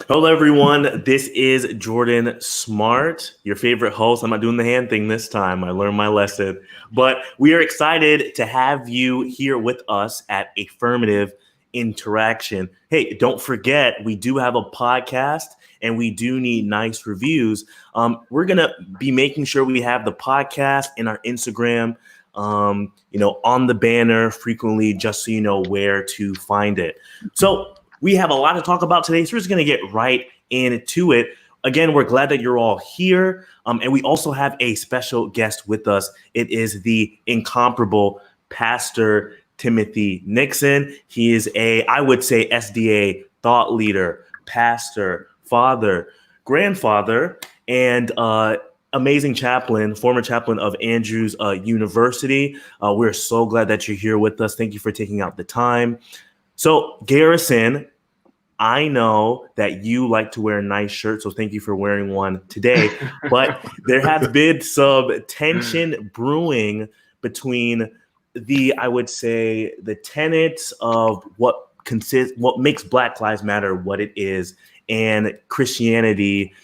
Hello, everyone. This is Jordan Smart, your favorite host. I'm not doing the hand thing this time. I learned my lesson. But we are excited to have you here with us at Affirmative Interaction. Hey, don't forget, we do have a podcast and we do need nice reviews. We're going to be making sure we have the podcast and our Instagram, on the banner frequently, just so you know where to find it. So we have a lot to talk about today, so we're just going to get right into it. Again, we're glad that you're all here, and we also have a special guest with us. It is the incomparable Pastor Timothy Nixon. He is I would say, SDA thought leader, pastor, father, grandfather, and amazing chaplain, former chaplain of Andrews University. We're so glad that you're here with us. Thank you for taking out the time. So, Garrison, I know that you like to wear a nice shirt, so thank you for wearing one today. But there has been some tension brewing between I would say, the tenets of what makes Black Lives Matter what it is, and Christianity.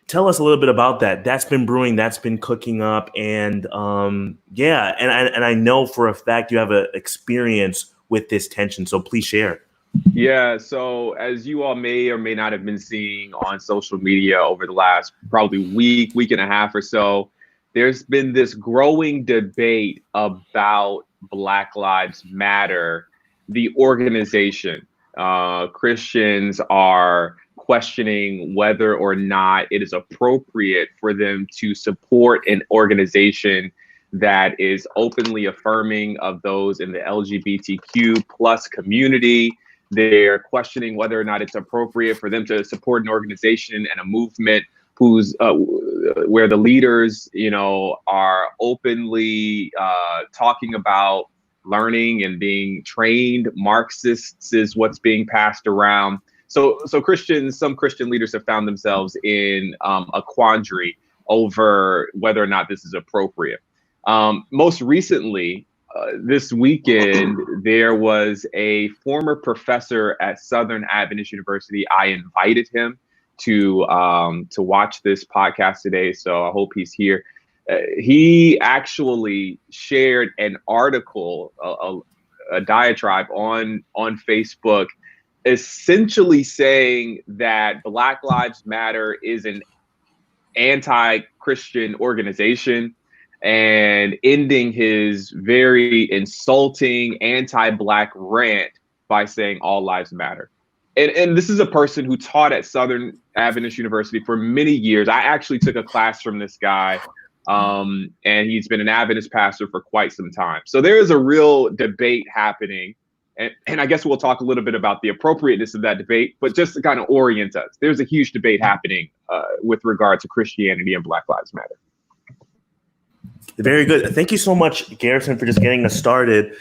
Tell us a little bit about that. That's been brewing, that's been cooking up, and I know for a fact you have an experience with this tension, so please share. Yeah, so as you all may or may not have been seeing on social media over the last probably week and a half or so, there's been this growing debate about Black Lives Matter, the organization. Christians are questioning whether or not it is appropriate for them to support an organization that is openly affirming of those in the LGBTQ plus community. They're questioning whether or not it's appropriate for them to support an organization and a movement who's where the leaders, are openly talking about learning and being trained Marxists is what's being passed around. So some Christian leaders have found themselves in a quandary over whether or not this is appropriate. Most recently, this weekend, there was a former professor at Southern Adventist University. I invited him to watch this podcast today, so I hope he's here. He actually shared an article, a diatribe on Facebook, essentially saying that Black Lives Matter is an anti-Christian organization, and ending his very insulting anti-Black rant by saying all lives matter. And this is a person who taught at Southern Adventist University for many years. I actually took a class from this guy, and he's been an Adventist pastor for quite some time. So there is a real debate happening. And I guess we'll talk a little bit about the appropriateness of that debate, but just to kind of orient us, there's a huge debate happening with regard to Christianity and Black Lives Matter. Very good. Thank you so much, Garrison, for just getting us started.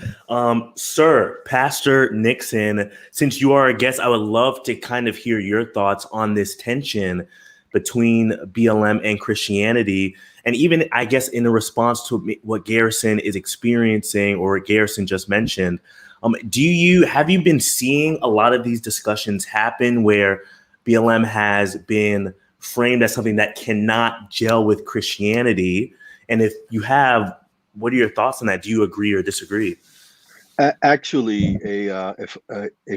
Sir, Pastor Nixon, since you are a guest, I would love to kind of hear your thoughts on this tension between BLM and Christianity. And even, I guess, in a response to what Garrison is experiencing or Garrison just mentioned, have you been seeing a lot of these discussions happen where BLM has been framed as something that cannot gel with Christianity? And if you have, what are your thoughts on that? Do you agree or disagree? Actually, a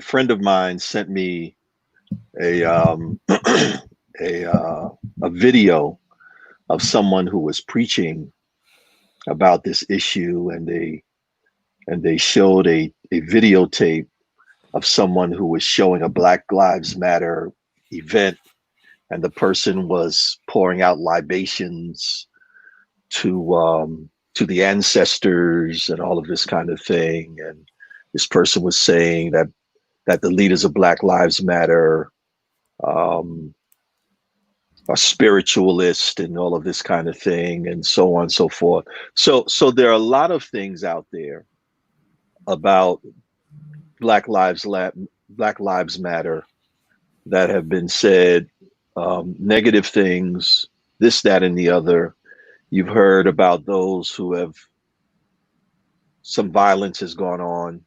friend of mine sent me a video of someone who was preaching about this issue, and they showed a videotape of someone who was showing a Black Lives Matter event, and the person was pouring out libations to the ancestors and all of this kind of thing. And this person was saying that the leaders of Black Lives Matter are spiritualist and all of this kind of thing, and so on and so forth. So there are a lot of things out there about Black Lives Matter that have been said, negative things, this, that, and the other. You've heard about those who have, some violence has gone on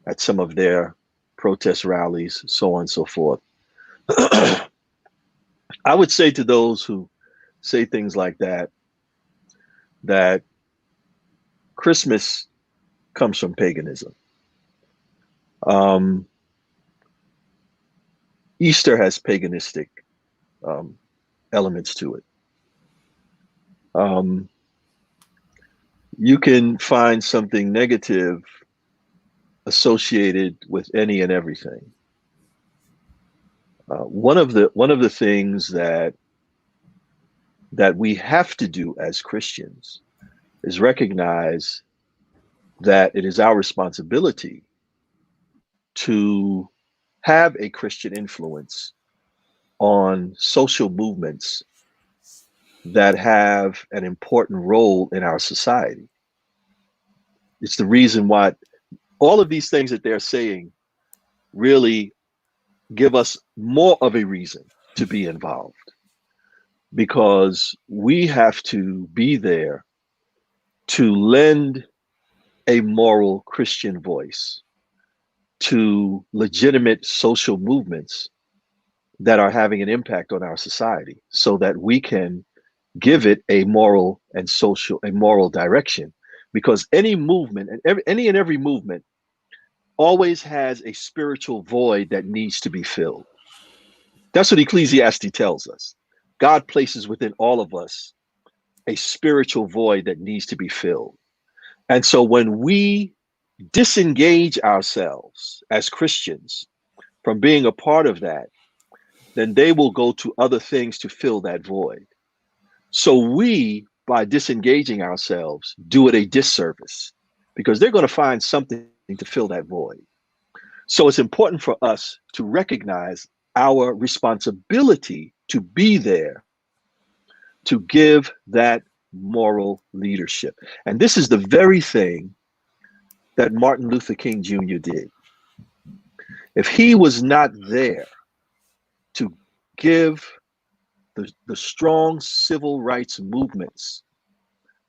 at some of their protest rallies, so on and so forth. I would say to those who say things like that, that Christmas comes from paganism. Easter has paganistic elements to it. You can find something negative associated with any and everything. One of the things that we have to do as Christians is recognize that it is our responsibility to have a Christian influence on social movements that have an important role in our society. It's the reason why all of these things that they're saying really give us more of a reason to be involved, because we have to be there to lend a moral Christian voice to legitimate social movements that are having an impact on our society, so that we can give it a moral direction. Because any movement and every movement always has a spiritual void that needs to be filled. That's what Ecclesiastes tells us. God places within all of us a spiritual void that needs to be filled. And so when we disengage ourselves as Christians from being a part of that, then they will go to other things to fill that void. So we, by disengaging ourselves, do it a disservice, because they're going to find something to fill that void. So it's important for us to recognize our responsibility to be there to give that moral leadership. And this is the very thing that Martin Luther King Jr. did. If he was not there to give the strong civil rights movements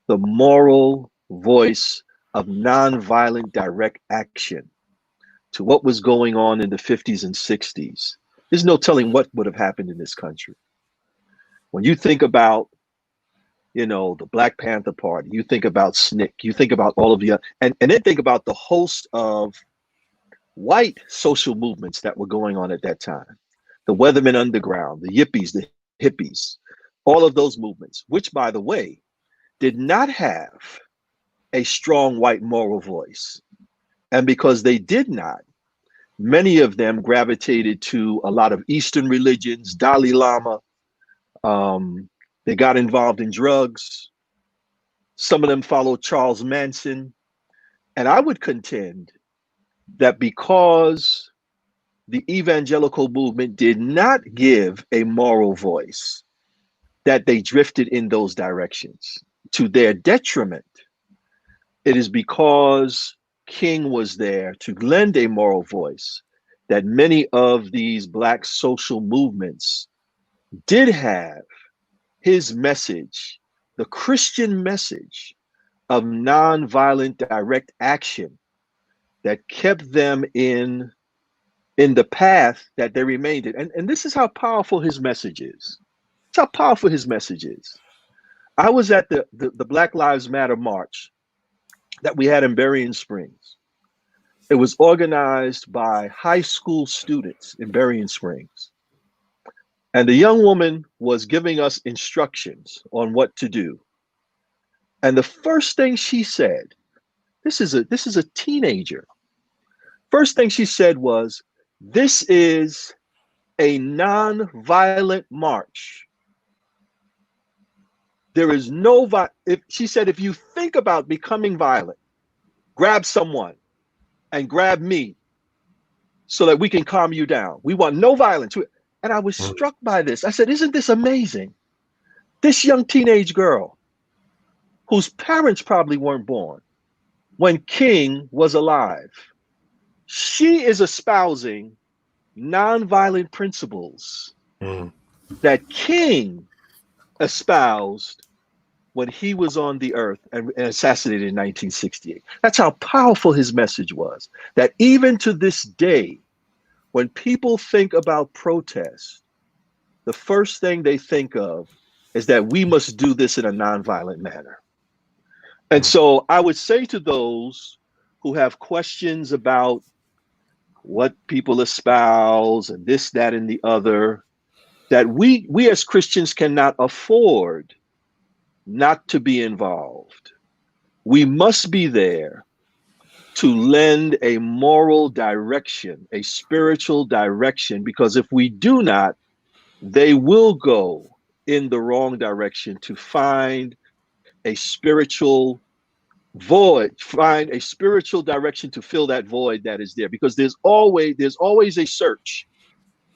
the moral voice of nonviolent direct action to what was going on in the 50s and 60s, there's no telling what would have happened in this country. When you think about, the Black Panther Party, you think about SNCC, you think about all of the, and then think about the host of white social movements that were going on at that time. The Weathermen Underground, the Yippies, the hippies, all of those movements, which, by the way, did not have a strong white moral voice. And because they did not, many of them gravitated to a lot of Eastern religions, Dalai Lama. They got involved in drugs. Some of them followed Charles Manson. And I would contend that because the evangelical movement did not give a moral voice, that they drifted in those directions to their detriment. It is because King was there to lend a moral voice that many of these Black social movements did have his message, the Christian message of nonviolent direct action, that kept them in the path that they remained in. And this is how powerful his message is. It's how powerful his message is. I was at the Black Lives Matter march that we had in Berrien Springs. It was organized by high school students in Berrien Springs. And the young woman was giving us instructions on what to do. And the first thing she said, this is a teenager. First thing she said was, "This is a non-violent march. There is no she said, if you think about becoming violent, grab someone and grab me so that we can calm you down. We want no violence." And I was struck by this. I said, isn't this amazing? This young teenage girl, whose parents probably weren't born when King was alive, she is espousing nonviolent principles that King espoused when he was on the earth and assassinated in 1968. That's how powerful his message was, that even to this day, when people think about protest, the first thing they think of is that we must do this in a nonviolent manner. And so I would say to those who have questions about what people espouse and this, that, and the other, that we as Christians cannot afford not to be involved. We must be there to lend a moral direction, a spiritual direction, because if we do not, they will go in the wrong direction to find a spiritual void, find a spiritual direction to fill that void that is there, because there's always a search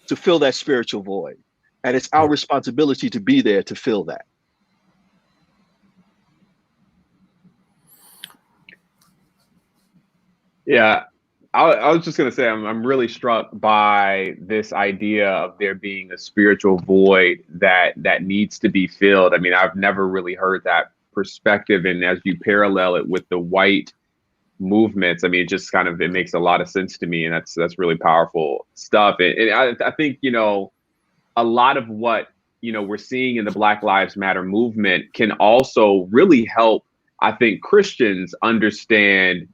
to fill that spiritual void, and it's our responsibility to be there to fill that. Yeah, I was just gonna say I'm really struck by this idea of there being a spiritual void that needs to be filled. I mean, I've never really heard that perspective, and as you parallel it with the white movements, I mean, it makes a lot of sense to me, and that's really powerful stuff. And I think, you know, a lot of what, you know, we're seeing in the Black Lives Matter movement can also really help, I think, Christians understand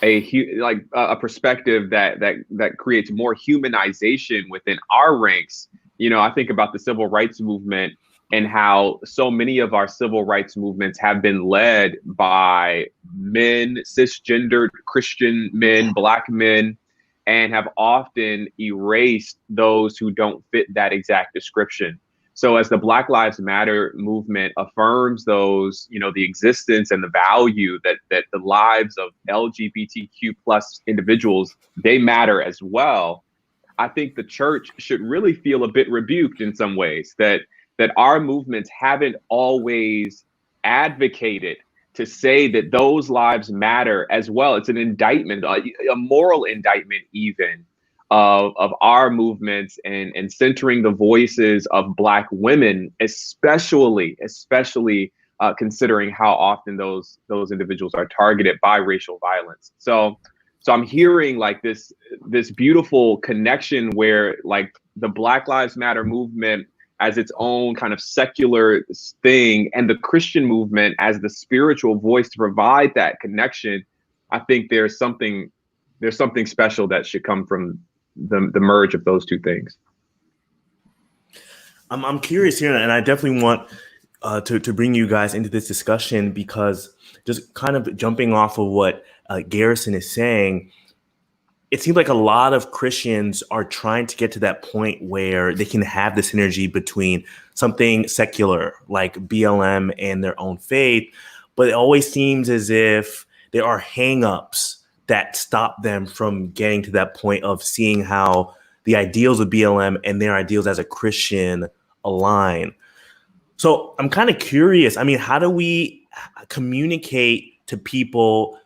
a perspective that creates more humanization within our ranks. You know, I think about the civil rights movement and how so many of our civil rights movements have been led by men, cisgendered Christian men, Black men, and have often erased those who don't fit that exact description. So as the Black Lives Matter movement affirms those, you know, the existence and the value that the lives of LGBTQ plus individuals, they matter as well. I think the church should really feel a bit rebuked in some ways that our movements haven't always advocated to say that those lives matter as well. It's an indictment, a moral indictment even, of our movements and centering the voices of Black women, especially considering how often those individuals are targeted by racial violence. So I'm hearing like this beautiful connection where like the Black Lives Matter movement as its own kind of secular thing and the Christian movement as the spiritual voice to provide that connection. I think there's something special that should come from the merge of those two things. I'm curious here, and I definitely want to bring you guys into this discussion, because just kind of jumping off of what Garrison is saying, it seems like a lot of Christians are trying to get to that point where they can have this synergy between something secular like BLM and their own faith, but it always seems as if there are hangups that stop them from getting to that point of seeing how the ideals of BLM and their ideals as a Christian align. So I'm kind of curious. I mean, how do we communicate to people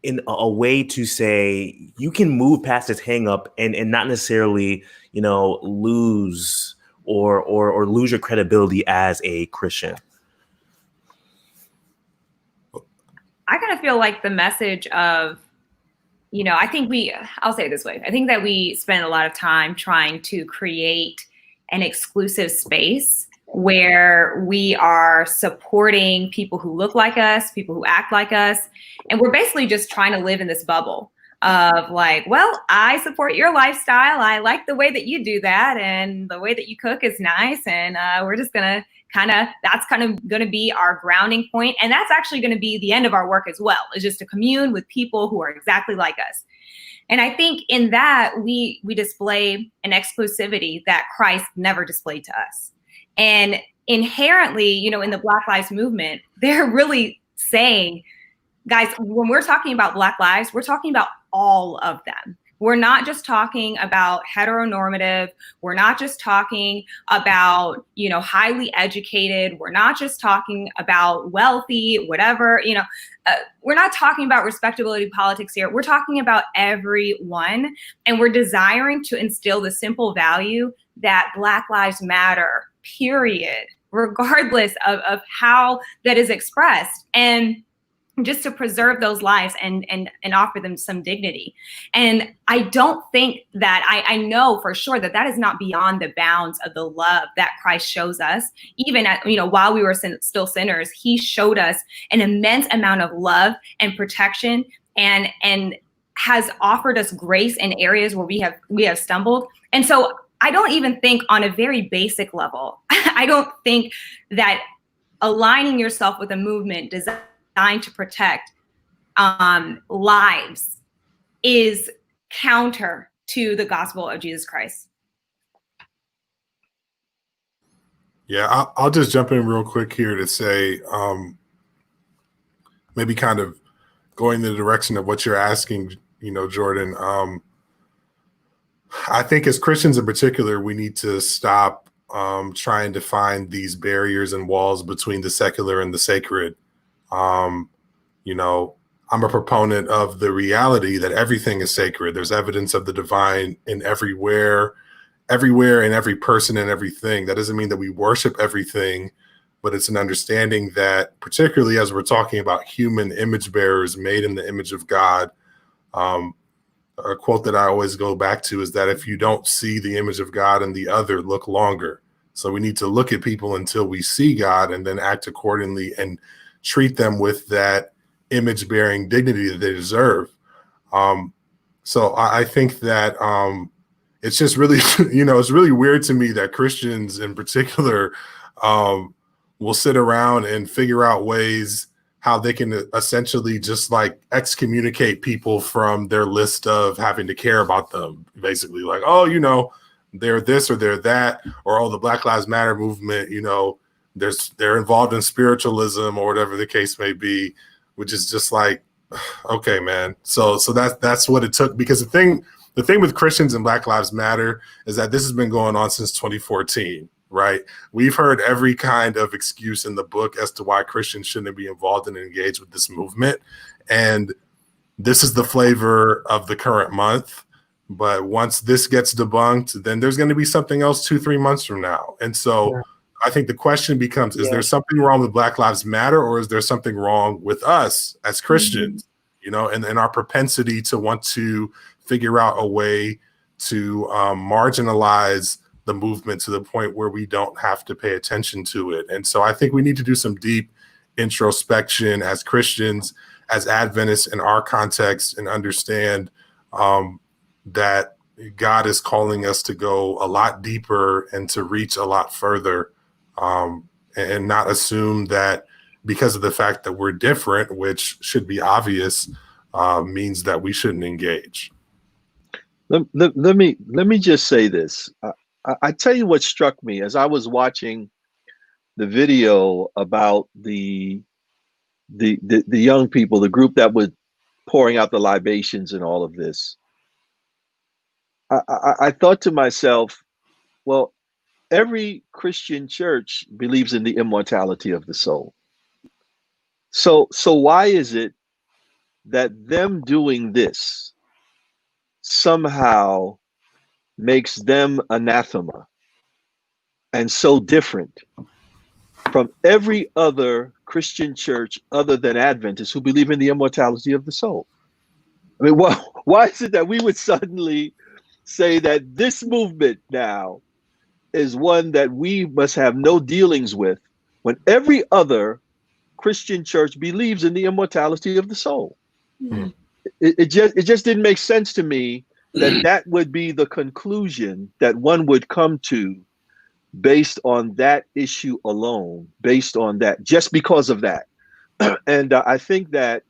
in a way to say you can move past this hang up and not necessarily, you know, lose or lose your credibility as a Christian? I kind of feel like the message of, you know, I'll say it this way. I think that we spend a lot of time trying to create an exclusive space where we are supporting people who look like us, people who act like us. And we're basically just trying to live in this bubble of like, well, I support your lifestyle. I like the way that you do that. And the way that you cook is nice. And we're just going to that's kind of going to be our grounding point. And that's actually going to be the end of our work as well, is just to commune with people who are exactly like us. And I think in that we display an exclusivity that Christ never displayed to us. And inherently, you know, in the Black Lives Movement, they're really saying, guys, when we're talking about Black lives, we're talking about all of them. We're not just talking about heteronormative. We're not just talking about, you know, highly educated. We're not just talking about wealthy, whatever, you know, we're not talking about respectability politics here. We're talking about everyone. And we're desiring to instill the simple value that Black Lives Matter, period, regardless of how that is expressed. And just to preserve those lives and offer them some dignity. And I don't think that, I know for sure that that is not beyond the bounds of the love that Christ shows us. Even at, while we were still sinners, he showed us an immense amount of love and protection, and has offered us grace in areas where we have stumbled. And so I don't even think, on a very basic level, I don't think that aligning yourself with a movement designed to protect lives is counter to the gospel of Jesus Christ. Yeah, I'll just jump in real quick here to say, maybe kind of going in the direction of what you're asking, Jordan. I think as Christians in particular, we need to stop trying to find these barriers and walls between the secular and the sacred. I'm a proponent of the reality that everything is sacred. There's evidence of the divine in everywhere, in every person and everything. That doesn't mean that we worship everything, but it's an understanding that, particularly as we're talking about human image bearers made in the image of God, a quote that I always go back to is that if you don't see the image of God in the other, look longer. So we need to look at people until we see God, and then act accordingly and treat them with that image-bearing dignity that they deserve. So I think that it's just really, it's really weird to me that Christians in particular will sit around and figure out ways how they can essentially just like excommunicate people from their list of having to care about them. Basically, like, oh, they're this or they're that, or the Black Lives Matter movement, they're involved in spiritualism or whatever the case may be, which is just like, okay, man. So that's what it took, because the thing with Christians and Black Lives Matter is that this has been going on since 2014, right? We've heard every kind of excuse in the book as to why Christians shouldn't be involved and engaged with this movement. And this is the flavor of the current month. But once this gets debunked, then there's going to be something else 2-3 months from now. And so yeah. I think the question becomes, is there something wrong with Black Lives Matter, or is there something wrong with us as Christians, and our propensity to want to figure out a way to marginalize the movement to the point where we don't have to pay attention to it. And so I think we need to do some deep introspection as Christians, as Adventists in our context, and understand that God is calling us to go a lot deeper and to reach a lot further, and not assume that because of the fact that we're different, which should be obvious, means that we shouldn't engage. Let me just say this. I tell you what struck me as I was watching the video about the young people, the group that was pouring out the libations and all of this. I thought to myself, well, every Christian church believes in the immortality of the soul. So why is it that them doing this somehow makes them anathema and so different from every other Christian church other than Adventists who believe in the immortality of the soul? I mean, why is it that we would suddenly say that this movement now is one that we must have no dealings with, when every other Christian church believes in the immortality of the soul? Mm-hmm. It just didn't make sense to me that would be the conclusion that one would come to based on that issue alone, based on that, just because of that. And I think that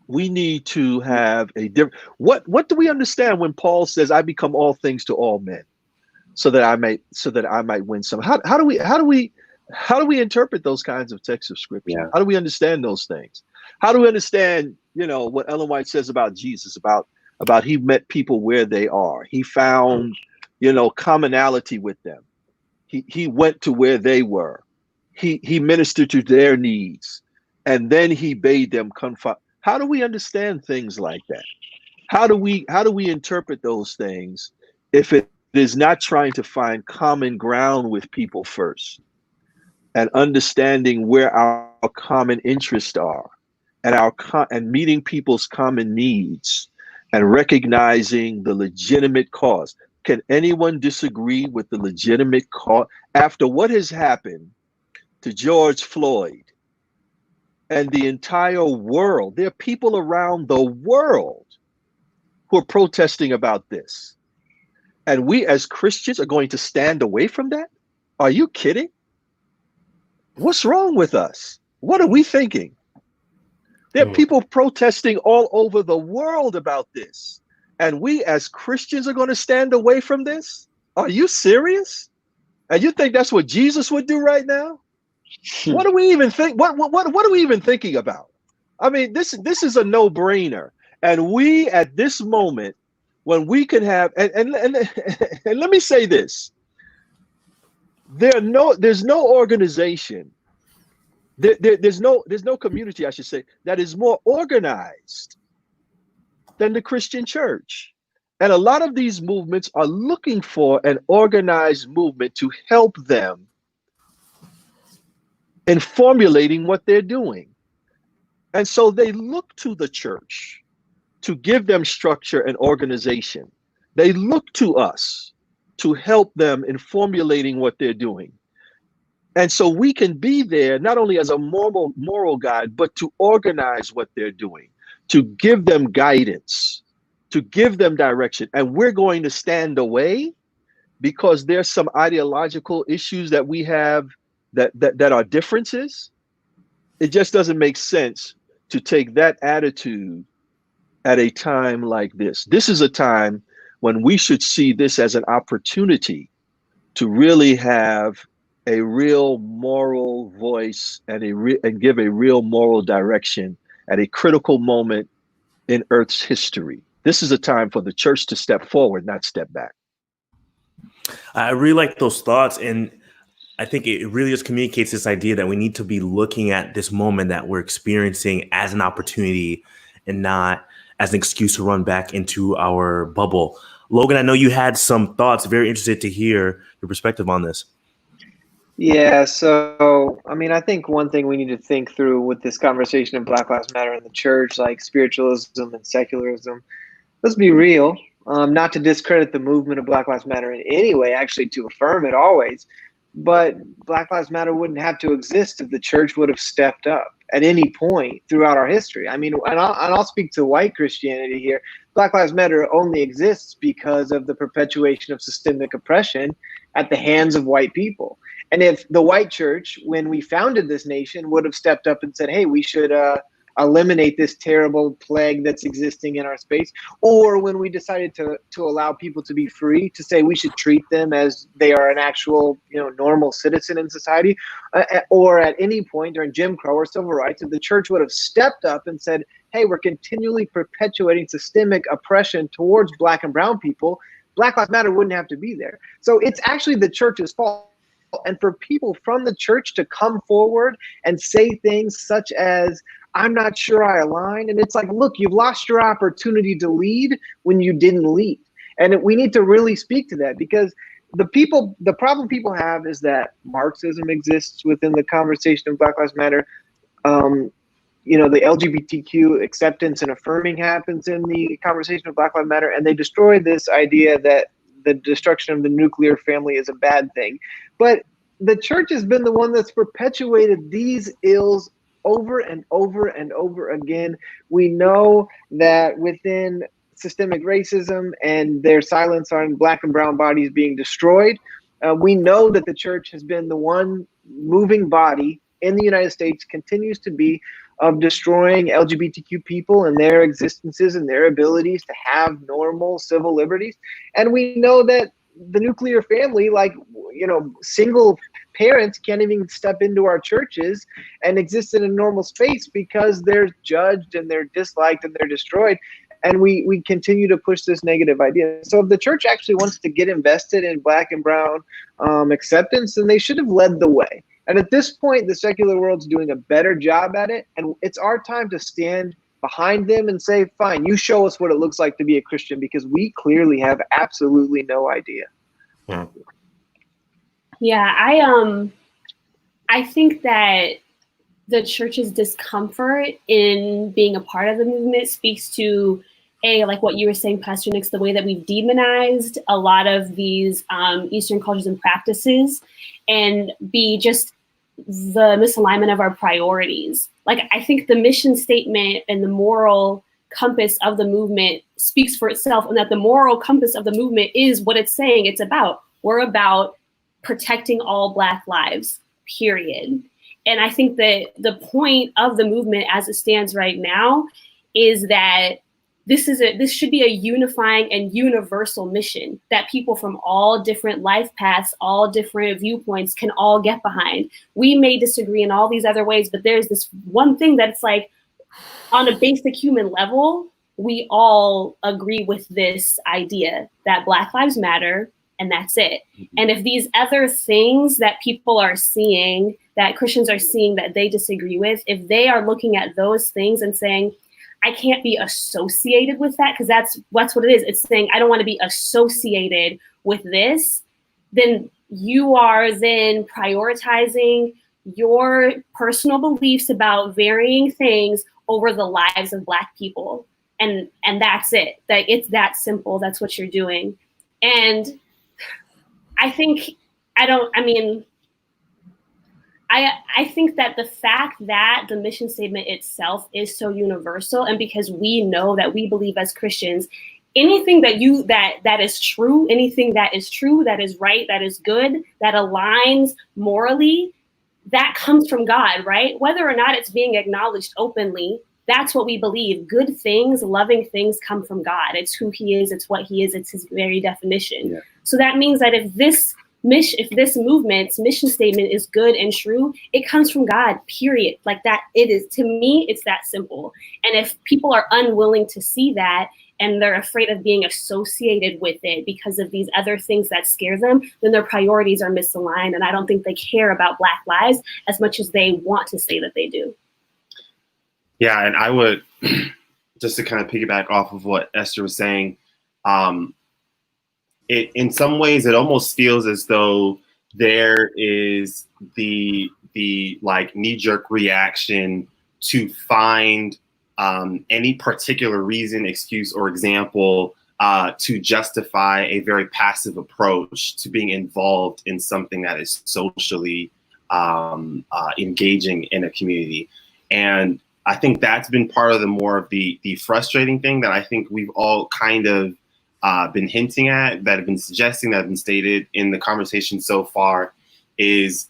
we need to have a different, what do we understand when Paul says, I become all things to all men so that I might win some? How do we interpret those kinds of texts of scripture? Yeah. How do we understand those things? How do we understand, what Ellen White says about Jesus, about he met people where they are. He found, commonality with them. He went to where they were. He ministered to their needs, and then he bade them confide. How do we understand things like that? How do we interpret those things if it is not trying to find common ground with people first, and understanding where our common interests are, and meeting people's common needs and recognizing the legitimate cause. Can anyone disagree with the legitimate cause after what has happened to George Floyd and the entire world? There are people around the world who are protesting about this. And we as Christians are going to stand away from that? Are you kidding? What's wrong with us? What are we thinking? There are people protesting all over the world about this. And we as Christians are going to stand away from this? Are you serious? And you think that's what Jesus would do right now? What do we even think? What are we even thinking about? I mean, this is a no-brainer. And we at this moment, when we can have, and let me say this, there's no organization, there's no community, I should say, that is more organized than the Christian church. And a lot of these movements are looking for an organized movement to help them in formulating what they're doing. And so they look to the church to give them structure and organization. They look to us to help them in formulating what they're doing. And so we can be there not only as a moral guide, but to organize what they're doing, to give them guidance, to give them direction. And we're going to stand away because there's some ideological issues that we have that are differences. It just doesn't make sense to take that attitude at a time like this. This is a time when we should see this as an opportunity to really have a real moral voice and give a real moral direction at a critical moment in Earth's history. This is a time for the church to step forward, not step back. I really like those thoughts. And I think it really just communicates this idea that we need to be looking at this moment that we're experiencing as an opportunity and not as an excuse to run back into our bubble. Logan, I know you had some thoughts. Very interested to hear your perspective on this. Yeah, so, I mean, I think one thing we need to think through with this conversation of Black Lives Matter in the church, like spiritualism and secularism, let's be real, not to discredit the movement of Black Lives Matter in any way, actually to affirm it always, but Black Lives Matter wouldn't have to exist if the church would have stepped up at any point throughout our history. I mean, and I'll speak to white Christianity here. Black Lives Matter only exists because of the perpetuation of systemic oppression at the hands of white people. And if the white church, when we founded this nation, would have stepped up and said, hey, we should eliminate this terrible plague that's existing in our space, or when we decided to allow people to be free, to say we should treat them as they are an actual, normal citizen in society, or at any point during Jim Crow or civil rights, if the church would have stepped up and said, hey, we're continually perpetuating systemic oppression towards Black and brown people, Black Lives Matter wouldn't have to be there. So it's actually the church's fault. And for people from the church to come forward and say things such as, I'm not sure I align. And it's like, look, you've lost your opportunity to lead when you didn't lead. And we need to really speak to that, because the problem people have is that Marxism exists within the conversation of Black Lives Matter. The LGBTQ acceptance and affirming happens in the conversation of Black Lives Matter. And they destroy this idea that the destruction of the nuclear family is a bad thing. But the church has been the one that's perpetuated these ills over and over and over again. We know that within systemic racism and their silence on Black and brown bodies being destroyed, we know that the church has been the one moving body in the United States, continues to be, of destroying LGBTQ people and their existences and their abilities to have normal civil liberties. And we know that the nuclear family, single parents can't even step into our churches and exist in a normal space because they're judged and they're disliked and they're destroyed. And we continue to push this negative idea. So if the church actually wants to get invested in Black and brown acceptance, then they should have led the way. And at this point, the secular world's doing a better job at it. And it's our time to stand behind them and say, fine, you show us what it looks like to be a Christian, because we clearly have absolutely no idea. Yeah, I think that the church's discomfort in being a part of the movement speaks to like what you were saying, Pastor Nix, the way that we've demonized a lot of these Eastern cultures and practices, and B, just the misalignment of our priorities. Like, I think the mission statement and the moral compass of the movement speaks for itself, and that the moral compass of the movement is what it's saying it's about. We're about protecting all Black lives, period. And I think that the point of the movement as it stands right now is that this should be a unifying and universal mission that people from all different life paths, all different viewpoints can all get behind. We may disagree in all these other ways, but there's this one thing that's like, on a basic human level, we all agree with this idea that Black lives matter, and that's it. And if these other things that people are seeing, that Christians are seeing that they disagree with, if they are looking at those things and saying, I can't be associated with that, because that's what it is. It's saying, I don't want to be associated with this, then you are then prioritizing your personal beliefs about varying things over the lives of Black people. And that's it. That it's that simple. That's what you're doing. And I think, I think that the fact that the mission statement itself is so universal, and because we know that we believe as Christians, anything that is true, anything that is true, that is right, that is good, that aligns morally, that comes from God, right? Whether or not it's being acknowledged openly, that's what we believe. Good things, loving things come from God. It's who he is, it's what he is, it's his very definition. Yeah. So that means that if this movement's mission statement is good and true, it comes from God, period. Like that, it is, to me, it's that simple. And if people are unwilling to see that, and they're afraid of being associated with it because of these other things that scare them, then their priorities are misaligned. And I don't think they care about Black lives as much as they want to say that they do. Yeah, and I would, just to kind of piggyback off of what Esther was saying, in some ways, it almost feels as though there is the like knee-jerk reaction to find any particular reason, excuse, or example to justify a very passive approach to being involved in something that is socially engaging in a community. And I think that's been part of the frustrating thing that I think we've all kind of been hinting at, that have been suggesting, that have been stated in the conversation so far, is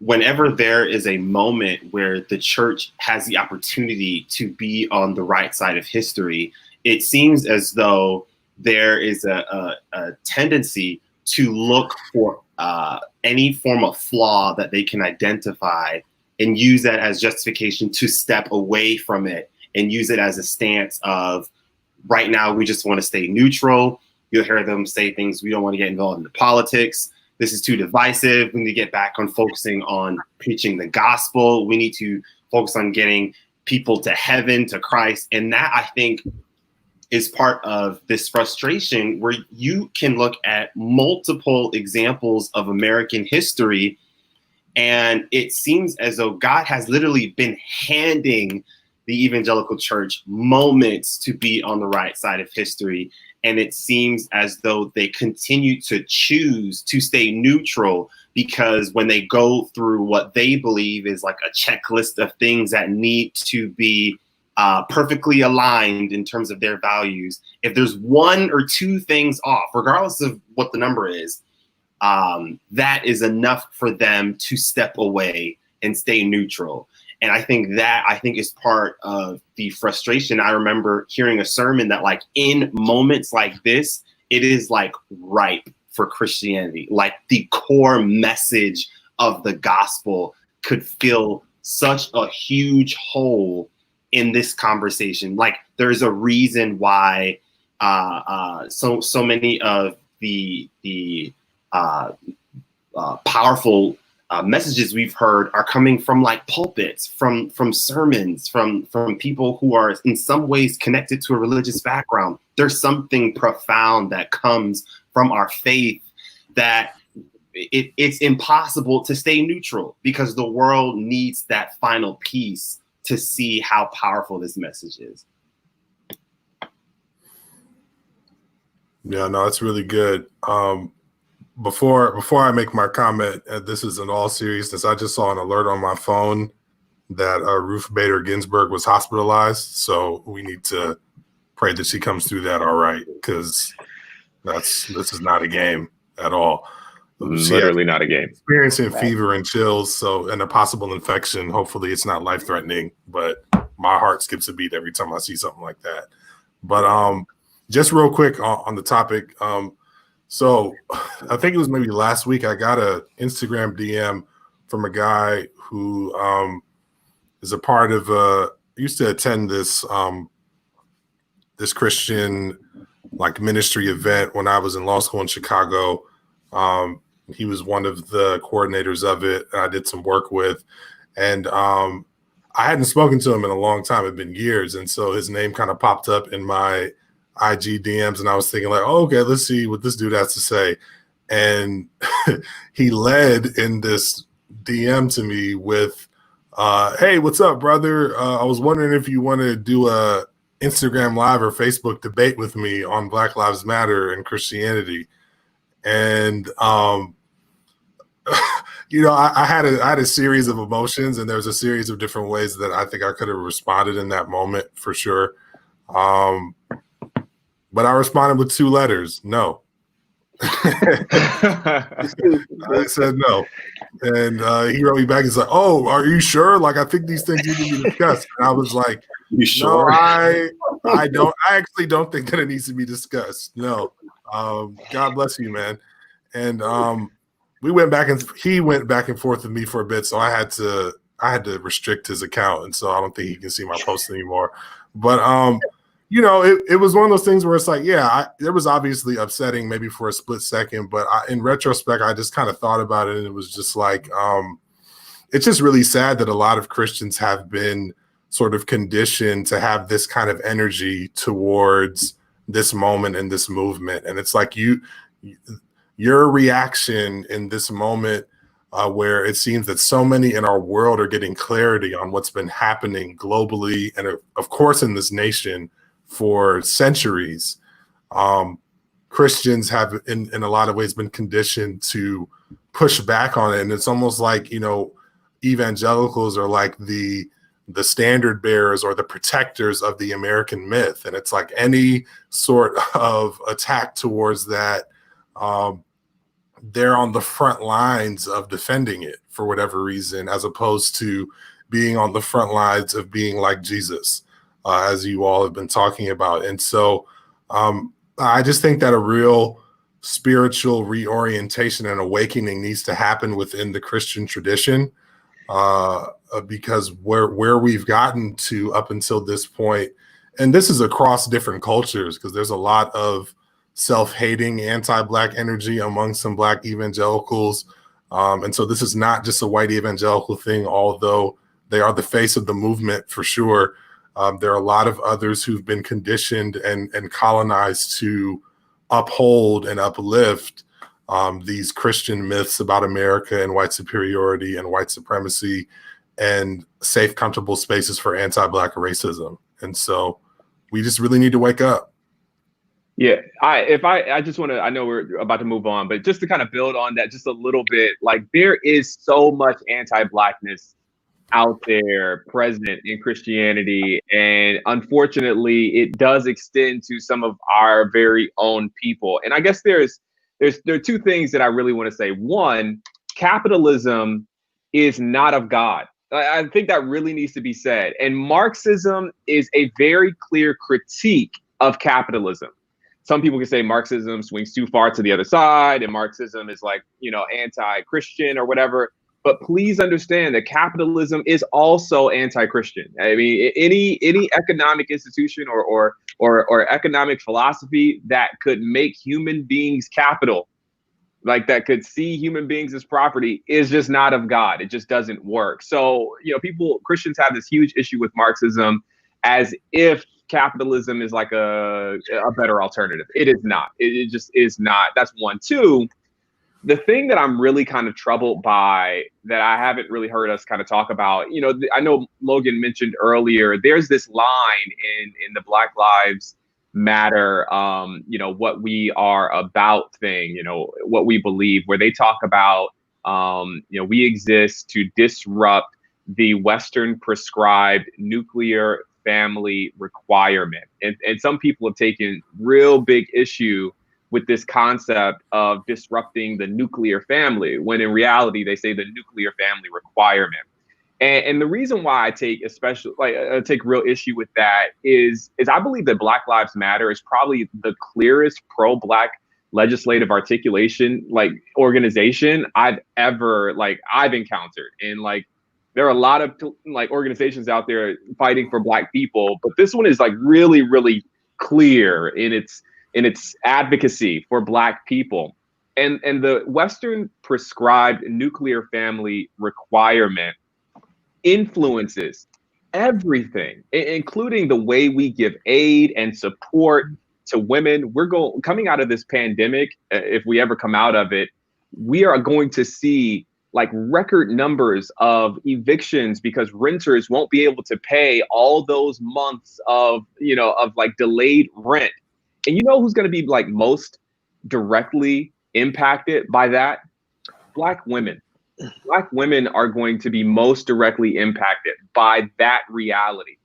whenever there is a moment where the church has the opportunity to be on the right side of history, it seems as though there is a tendency to look for any form of flaw that they can identify and use that as justification to step away from it and use it as a stance of, right now, we just want to stay neutral. You'll hear them say things, we don't want to get involved in the politics. This is too divisive. We need to get back on focusing on preaching the gospel. We need to focus on getting people to heaven, to Christ. And that, I think, is part of this frustration, where you can look at multiple examples of American history, and it seems as though God has literally been handing the evangelical church moments to be on the right side of history. And it seems as though they continue to choose to stay neutral, because when they go through what they believe is like a checklist of things that need to be perfectly aligned in terms of their values, if there's one or two things off, regardless of what the number is, that is enough for them to step away and stay neutral. And I think is part of the frustration. I remember hearing a sermon that, like, in moments like this, it is like ripe for Christianity. Like, the core message of the gospel could fill such a huge hole in this conversation. Like, there's a reason why so many of the powerful messages we've heard are coming from like pulpits, from sermons, from people who are in some ways connected to a religious background. There's something profound that comes from our faith that it's impossible to stay neutral because the world needs that final piece to see how powerful this message is. Yeah, no, it's really good. Before I make my comment, this is in all seriousness, I just saw an alert on my phone that Ruth Bader Ginsburg was hospitalized. So we need to pray that she comes through that all right, because this is not a game at all. Literally not a game. Experiencing fever and chills, and a possible infection. Hopefully it's not life-threatening, but my heart skips a beat every time I see something like that. But just real quick on the topic. So I think it was maybe last week I got a Instagram DM from a guy who is a part of used to attend this this Christian like ministry event when I was in law school in Chicago. He was one of the coordinators of it. I did some work with, and I hadn't spoken to him in a long time. It'd been years, and so his name kind of popped up in my IG DMs, and I was thinking like, oh, okay, let's see what this dude has to say. And he led in this DM to me with, hey, what's up, brother? I was wondering if you want to do a Instagram Live or Facebook debate with me on Black Lives Matter and Christianity. And you know, I had a series of emotions, and there's a series of different ways that I think I could have responded in that moment for sure. But I responded with 2 letters, no. I said no. And he wrote me back. He's like, oh, are you sure? Like, I think these things need to be discussed. And I was like, you sure? No, I actually don't think that it needs to be discussed. No. God bless you, man. And he went back and forth with me for a bit. So I had to restrict his account. And so I don't think he can see my posts anymore. But you know, it was one of those things where it's like, yeah, it was obviously upsetting maybe for a split second, but in retrospect, I just kind of thought about it, and it was just like, it's just really sad that a lot of Christians have been sort of conditioned to have this kind of energy towards this moment and this movement. And it's like your reaction in this moment where it seems that so many in our world are getting clarity on what's been happening globally and of course in this nation for centuries. Christians have in a lot of ways been conditioned to push back on it. And it's almost like, you know, evangelicals are like the standard bearers or the protectors of the American myth. And it's like any sort of attack towards that, they're on the front lines of defending it for whatever reason, as opposed to being on the front lines of being like Jesus, as you all have been talking about. And so I just think that a real spiritual reorientation and awakening needs to happen within the Christian tradition, because where we've gotten to up until this point, and this is across different cultures, because there's a lot of self-hating anti-Black energy among some Black evangelicals. And so this is not just a white evangelical thing, although they are the face of the movement for sure. There are a lot of others who've been conditioned and colonized to uphold and uplift these Christian myths about America and white superiority and white supremacy and safe, comfortable spaces for anti-Black racism. And so we just really need to wake up. Yeah, I just want to, I know we're about to move on, but just to kind of build on that just a little bit, like there is so much anti-Blackness out there present in Christianity. And unfortunately, it does extend to some of our very own people. And I guess there are 2 things that I really want to say. One, capitalism is not of God. I think that really needs to be said. And Marxism is a very clear critique of capitalism. Some people can say Marxism swings too far to the other side and Marxism is like, you know, anti-Christian or whatever. But please understand that capitalism is also anti-Christian. I mean, any economic institution or economic philosophy that could make human beings capital, like that could see human beings as property, is just not of God. It just doesn't work. So, you know, Christians have this huge issue with Marxism as if capitalism is like a better alternative. It is not. It just is not. That's one. 2, the thing that I'm really kind of troubled by that I haven't really heard us kind of talk about, I know Logan mentioned earlier, there's this line in the Black Lives Matter, what we are about thing, what we believe, where they talk about, we exist to disrupt the Western prescribed nuclear family requirement. And some people have taken real big issue with this concept of disrupting the nuclear family, when in reality, they say the nuclear family requirement. And the reason why I take real issue with that is I believe that Black Lives Matter is probably the clearest pro-Black legislative articulation, organization I've encountered. And there are a lot of organizations out there fighting for Black people, but this one is really, really clear in its advocacy for Black people. And the Western prescribed nuclear family requirement influences everything, including the way we give aid and support to women. Coming out of this pandemic, if we ever come out of it, we are going to see record numbers of evictions because renters won't be able to pay all those months of delayed rent. And who's going to be most directly impacted by that? Black women. Black women are going to be most directly impacted by that reality.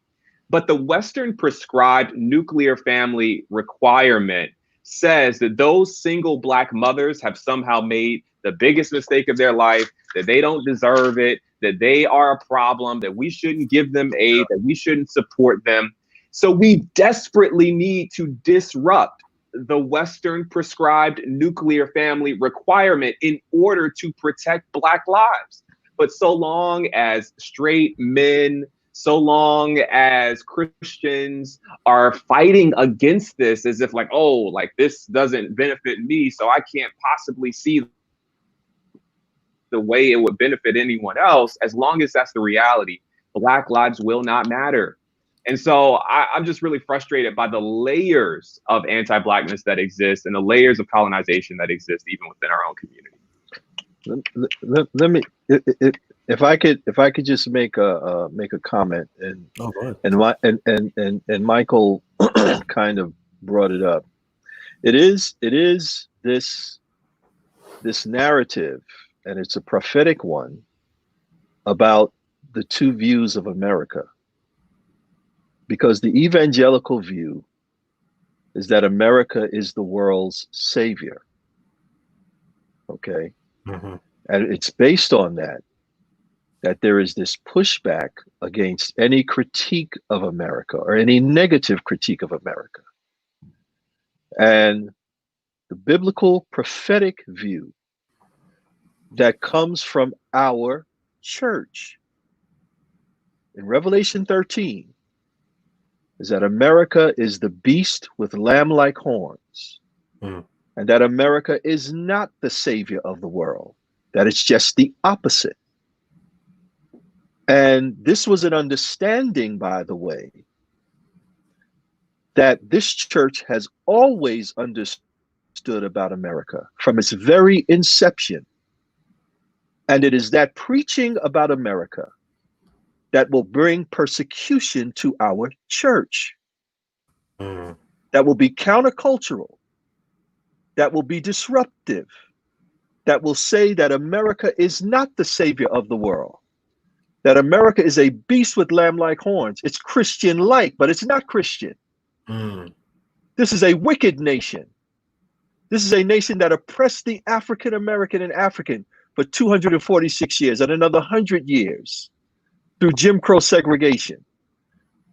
But the Western prescribed nuclear family requirement says that those single Black mothers have somehow made the biggest mistake of their life, that they don't deserve it, that they are a problem, that we shouldn't give them aid, that we shouldn't support them. So we desperately need to disrupt the Western prescribed nuclear family requirement in order to protect Black lives. But so long as straight men, so long as Christians are fighting against this as if this doesn't benefit me, so I can't possibly see the way it would benefit anyone else, as long as that's the reality, Black lives will not matter. And so I'm just really frustrated by the layers of anti-Blackness that exist and the layers of colonization that exist even within our own community. Let me, if I could just make a comment, and Michael kind of brought it up. It is this narrative, and it's a prophetic one, about the two views of America. Because the evangelical view is that America is the world's savior. Okay. Mm-hmm. And it's based on that there is this pushback against any critique of America or any negative critique of America. And the biblical prophetic view that comes from our church in Revelation 13 is that America is the beast with lamb-like horns, and that America is not the savior of the world, that it's just the opposite. And this was an understanding, by the way, that this church has always understood about America from its very inception. And it is that preaching about America that will bring persecution to our church, that will be countercultural, that will be disruptive, that will say that America is not the savior of the world, that America is a beast with lamb-like horns. It's Christian-like, but it's not Christian. This is a wicked nation. This is a nation that oppressed the African American and African for 246 years and another 100 years. Through Jim Crow segregation.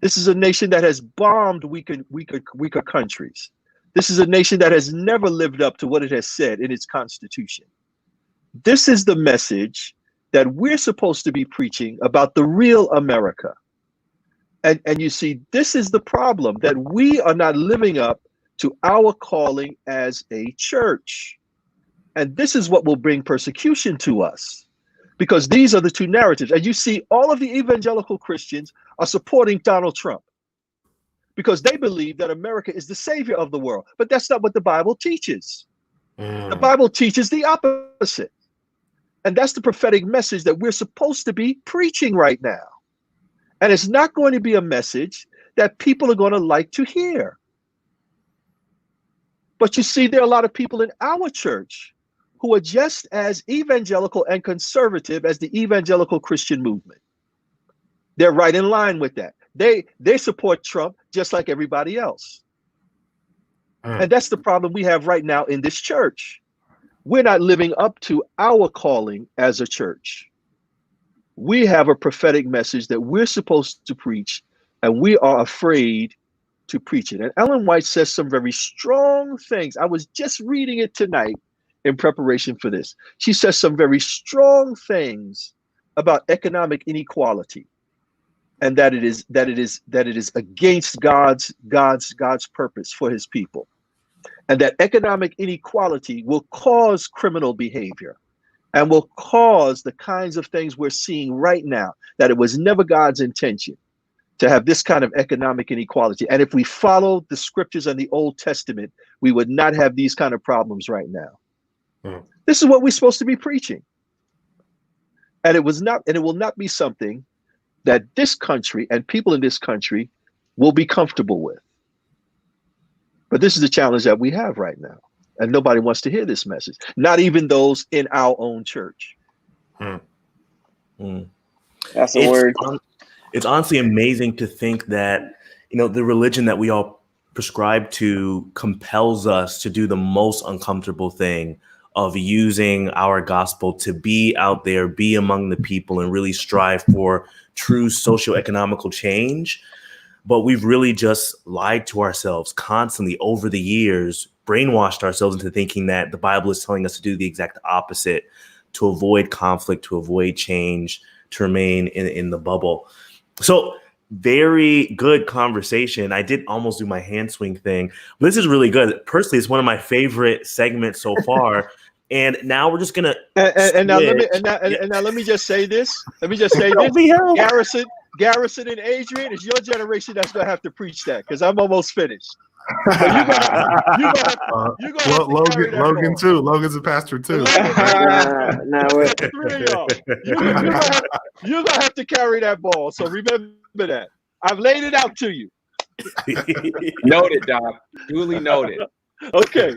This is a nation that has bombed weaker countries. This is a nation that has never lived up to what it has said in its constitution. This is the message that we're supposed to be preaching about the real America. And you see, this is the problem, that we are not living up to our calling as a church. And this is what will bring persecution to us. Because these are the two narratives. And you see, all of the evangelical Christians are supporting Donald Trump because they believe that America is the savior of the world. But that's not what the Bible teaches. The Bible teaches the opposite. And that's the prophetic message that we're supposed to be preaching right now. And it's not going to be a message that people are going to like to hear. But you see, there are a lot of people in our church who are just as evangelical and conservative as the evangelical Christian movement. They're right in line with that. They support Trump just like everybody else. And that's the problem we have right now in this church. We're not living up to our calling as a church. We have a prophetic message that we're supposed to preach, and we are afraid to preach it. And Ellen White says some very strong things. I was just reading it tonight in preparation for this. She says some very strong things about economic inequality, and that it is against God's purpose for his people. And that economic inequality will cause criminal behavior and will cause the kinds of things we're seeing right now, that it was never God's intention to have this kind of economic inequality. And if we followed the scriptures and the Old Testament, we would not have these kind of problems right now. This is what we're supposed to be preaching. And it will not be something that this country and people in this country will be comfortable with. But this is the challenge that we have right now. And nobody wants to hear this message, not even those in our own church. That's a word. It's honestly amazing to think that, the religion that we all prescribe to compels us to do the most uncomfortable thing of using our gospel to be out there, be among the people, and really strive for true socioeconomical change. But we've really just lied to ourselves constantly over the years, brainwashed ourselves into thinking that the Bible is telling us to do the exact opposite, to avoid conflict, to avoid change, to remain in the bubble. So very good conversation. I did almost do my hand swing thing, but this is really good. Personally, it's one of my favorite segments so far. And now we're just gonna now let me just say this. Garrison and Adrian, it's your generation that's gonna have to preach that, because I'm almost finished. So Logan too. Logan's a pastor too. You're gonna have to carry that ball. So remember that. I've laid it out to you. Noted, Doc. Duly noted. Okay.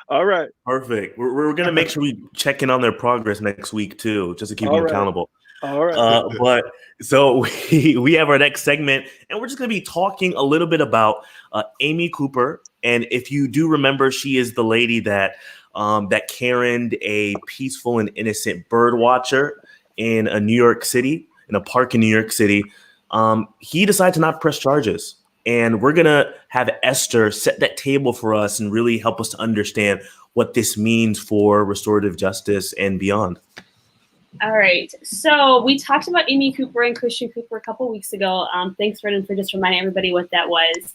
All right. Perfect. We're gonna make sure we check in on their progress next week too, just to keep them accountable. All right. But so we have our next segment, and we're just going to be talking a little bit about Amy Cooper. And if you do remember, she is the lady that Karen'd a peaceful and innocent bird watcher in New York City, in a park in New York City. He decided to not press charges. And we're going to have Esther set that table for us and really help us to understand what this means for restorative justice and beyond. All right. So we talked about Amy Cooper and Christian Cooper a couple weeks ago. Thanks, Vernon, for just reminding everybody what that was.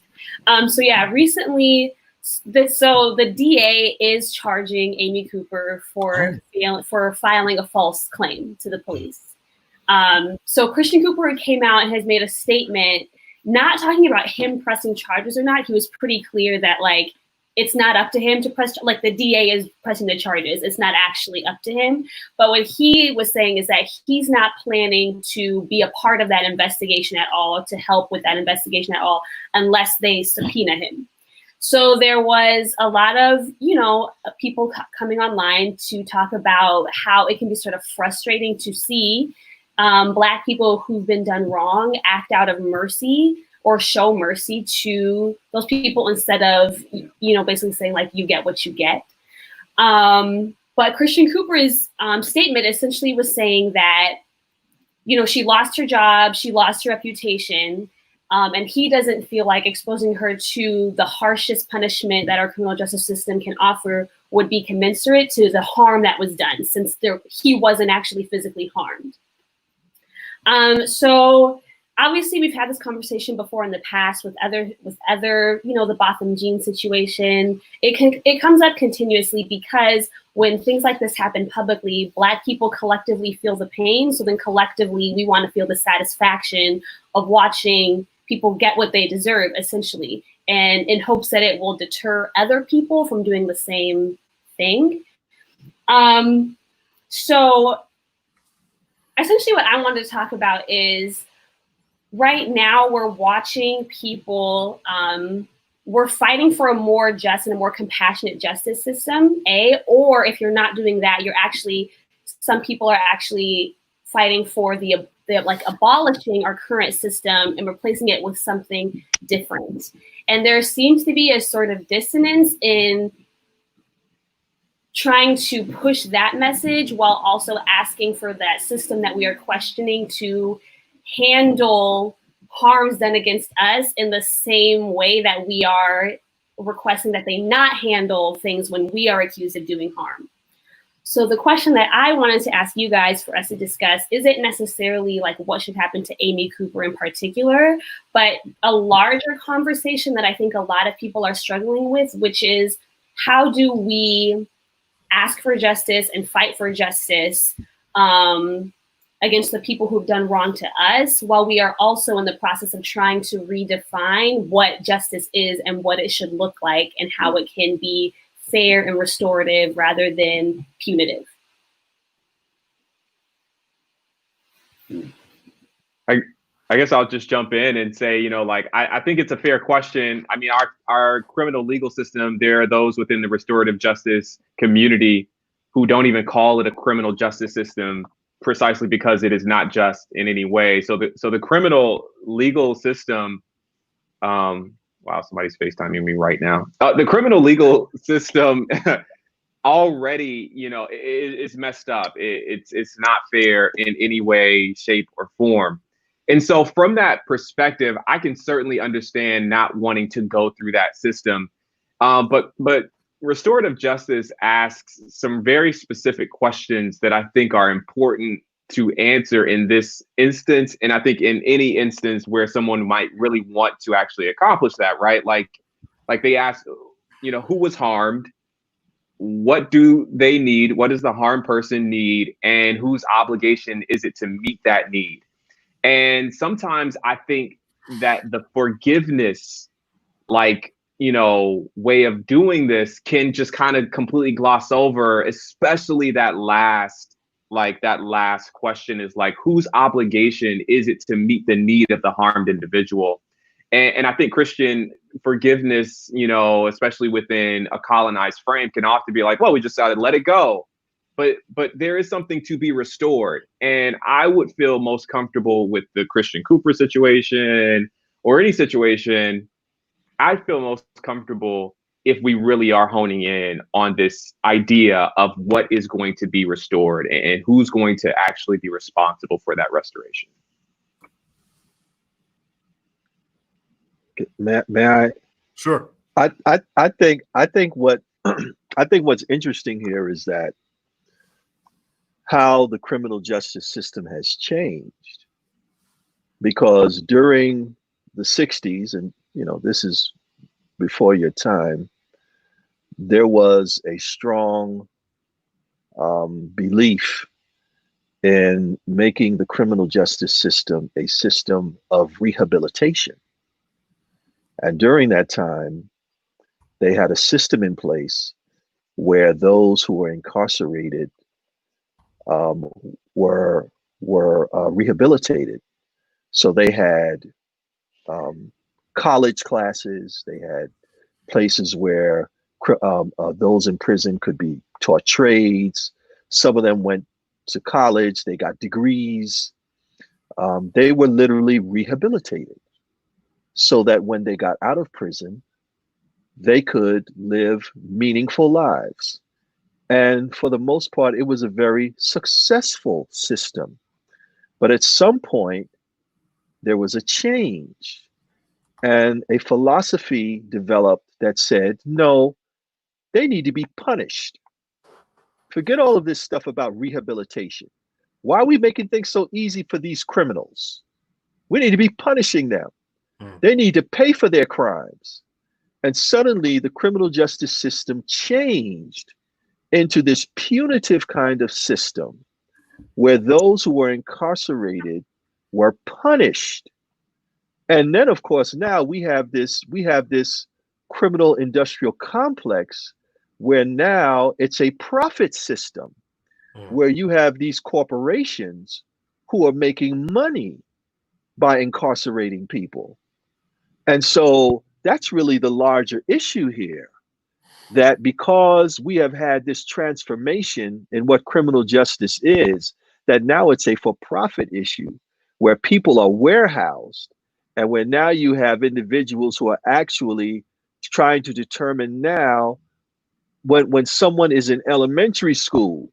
Recently, the DA is charging Amy Cooper for filing a false claim to the police. So Christian Cooper came out and has made a statement, not talking about him pressing charges or not. He was pretty clear that it's not up to him to press, the DA is pressing the charges. It's not actually up to him. But what he was saying is that he's not planning to be a part of that investigation at all, to help with that investigation at all, unless they subpoena him. So there was a lot of, people coming online to talk about how it can be sort of frustrating to see Black people who've been done wrong act out of mercy or show mercy to those people instead of, basically saying you get what you get. But Christian Cooper's statement essentially was saying that, she lost her job, she lost her reputation, and he doesn't feel like exposing her to the harshest punishment that our criminal justice system can offer would be commensurate to the harm that was done, since he wasn't actually physically harmed. So obviously, we've had this conversation before in the past with other, the Botham Jean situation. It comes up continuously because when things like this happen publicly, Black people collectively feel the pain. So then collectively, we want to feel the satisfaction of watching people get what they deserve, essentially, and in hopes that it will deter other people from doing the same thing. So essentially what I wanted to talk about is right now we're watching people, we're fighting for a more just and a more compassionate justice system, or if you're not doing that, some people are actually fighting for the like abolishing our current system and replacing it with something different. And there seems to be a sort of dissonance in trying to push that message while also asking for that system that we are questioning to handle harms done against us in the same way that we are requesting that they not handle things when we are accused of doing harm. So the question that I wanted to ask you guys for us to discuss isn't necessarily like what should happen to Amy Cooper in particular, but a larger conversation that I think a lot of people are struggling with, which is how do we ask for justice and fight for justice against the people who've done wrong to us, while we are also in the process of trying to redefine what justice is and what it should look like and how it can be fair and restorative rather than punitive. I guess I'll just jump in and say, I think it's a fair question. I mean, our criminal legal system, there are those within the restorative justice community who don't even call it a criminal justice system precisely because it is not just in any way. So the criminal legal system, wow, somebody's FaceTiming me right now. The criminal legal system already, is messed up. It's not fair in any way, shape, or form. And so from that perspective, I can certainly understand not wanting to go through that system. But restorative justice asks some very specific questions that I think are important to answer in this instance. And I think in any instance where someone might really want to actually accomplish that, right? Like they ask, who was harmed? What do they need? What does the harmed person need? And whose obligation is it to meet that need? And sometimes I think that the forgiveness, way of doing this can just kind of completely gloss over, especially that last question is like, whose obligation is it to meet the need of the harmed individual? And I think Christian forgiveness, especially within a colonized frame, can often be like, well, we just gotta let it go. But there is something to be restored. And I would feel most comfortable with the Christian Cooper situation or any situation. I feel most comfortable if we really are honing in on this idea of what is going to be restored and who's going to actually be responsible for that restoration. May I? Sure. I think what I think what's interesting here is that how the criminal justice system has changed, because during the 60s, and this is before your time, there was a strong belief in making the criminal justice system a system of rehabilitation. And during that time, they had a system in place where those who were incarcerated were rehabilitated. So they had college classes, they had places where those in prison could be taught trades. Some of them went to college, they got degrees. They were literally rehabilitated so that when they got out of prison, they could live meaningful lives. And for the most part, it was a very successful system. But at some point, there was a change, and a philosophy developed that said, no, they need to be punished. Forget all of this stuff about rehabilitation. Why are we making things so easy for these criminals? We need to be punishing them. They need to pay for their crimes. And suddenly the criminal justice system changed into this punitive kind of system where those who were incarcerated were punished. And then, of course, now we have this criminal industrial complex where now it's a profit system where you have these corporations who are making money by incarcerating people. And so that's really the larger issue here, that because we have had this transformation in what criminal justice is, that now it's a for-profit issue where people are warehoused, and where now you have individuals who are actually trying to determine now, when someone is in elementary school,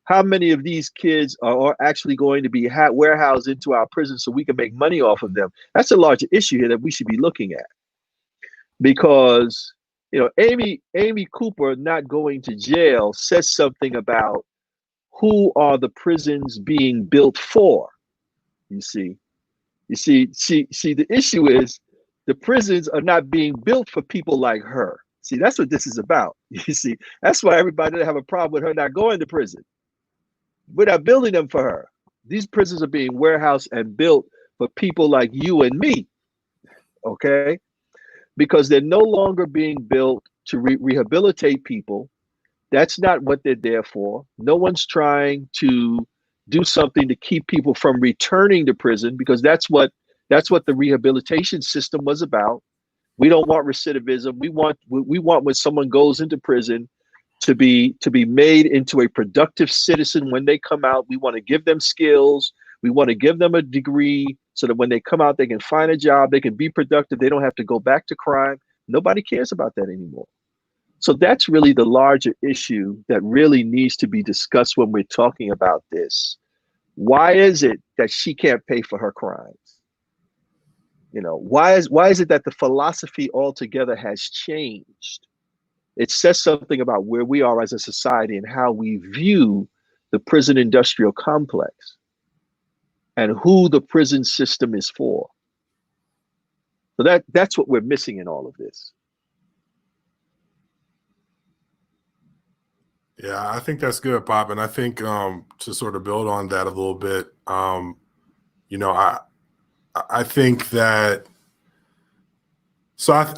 how many of these kids are actually going to be warehoused into our prisons so we can make money off of them. That's a larger issue here that we should be looking at, because Amy Cooper not going to jail says something about who are the prisons being built for. You see, the issue is the prisons are not being built for people like her. See, that's what this is about. You see, that's why everybody doesn't have a problem with her not going to prison. We're not building them for her. These prisons are being warehoused and built for people like you and me, okay? Because they're no longer being built to rehabilitate people. That's not what they're there for. No one's trying to do something to keep people from returning to prison, because that's what the rehabilitation system was about. We don't want recidivism. We want when someone goes into prison to be made into a productive citizen when they come out. We want to give them skills. We want to give them a degree so that when they come out, they can find a job, they can be productive, they don't have to go back to crime. Nobody cares about that anymore. So that's really the larger issue that really needs to be discussed when we're talking about this. Why is it that she can't pay for her crimes? Why is it that the philosophy altogether has changed? It says something about where we are as a society and how we view the prison industrial complex and who the prison system is for. So that's what we're missing in all of this. Yeah, I think that's good, Pop. And I think to sort of build on that a little bit, I think that